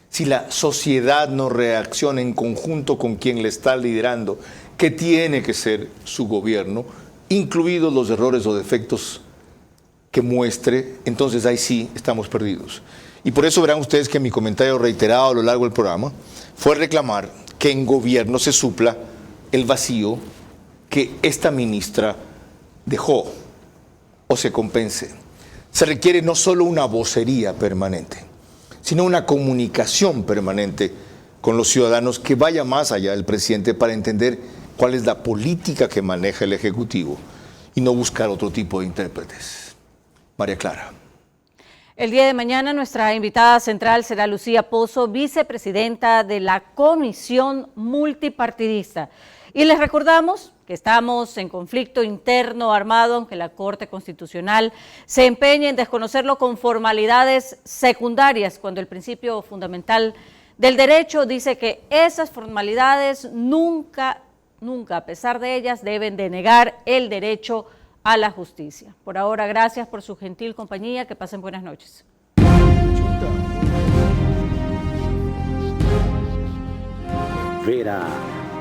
Si la sociedad no reacciona en conjunto con quien le está liderando, que tiene que ser su gobierno, incluidos los errores o defectos que muestre, entonces ahí sí estamos perdidos. Y por eso verán ustedes que mi comentario reiterado a lo largo del programa fue reclamar que en gobierno se supla el vacío que esta ministra dejó o se compense. Se requiere no solo una vocería permanente, sino una comunicación permanente con los ciudadanos que vaya más allá del presidente para entender cuál es la política que maneja el Ejecutivo y no buscar otro tipo de intérpretes. María Clara. El día de mañana nuestra invitada central será Lucía Pozo, vicepresidenta de la Comisión Multipartidista. Y les recordamos que estamos en conflicto interno armado, aunque la Corte Constitucional se empeñe en desconocerlo con formalidades secundarias, cuando el principio fundamental del derecho dice que esas formalidades nunca, a pesar de ellas, deben de negar el derecho a la justicia. Por ahora, gracias por su gentil compañía. Que pasen buenas noches. Vera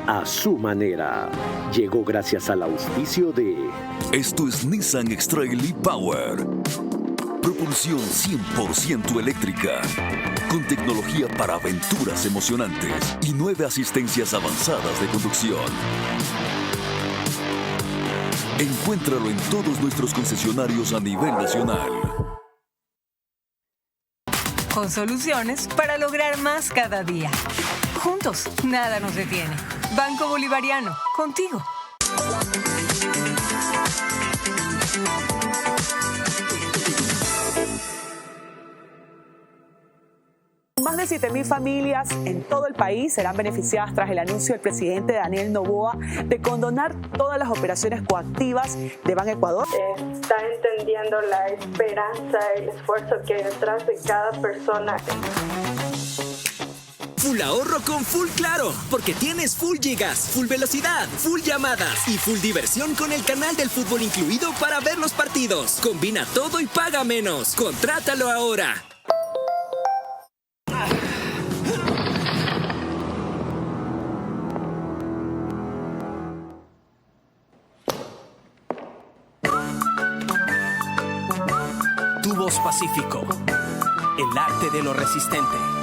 a su manera. Llegó gracias al auspicio de... Esto es Nissan X-Trail e-Power. Propulsión 100% eléctrica. Con tecnología para aventuras emocionantes y 9 asistencias avanzadas de conducción. Encuéntralo en todos nuestros concesionarios a nivel nacional. Con soluciones para lograr más cada día. Juntos, nada nos detiene. Banco Bolivariano, contigo. Más de 7.000 familias en todo el país serán beneficiadas tras el anuncio del presidente Daniel Noboa de condonar todas las operaciones coactivas de Banecuador. Está entendiendo la esperanza y el esfuerzo que hay detrás de cada persona. Full ahorro con Full Claro, porque tienes full gigas, full velocidad, full llamadas y full diversión con el canal del fútbol incluido para ver los partidos. Combina todo y paga menos. Contrátalo ahora. Tu Voz Pacífico. El arte de lo resistente.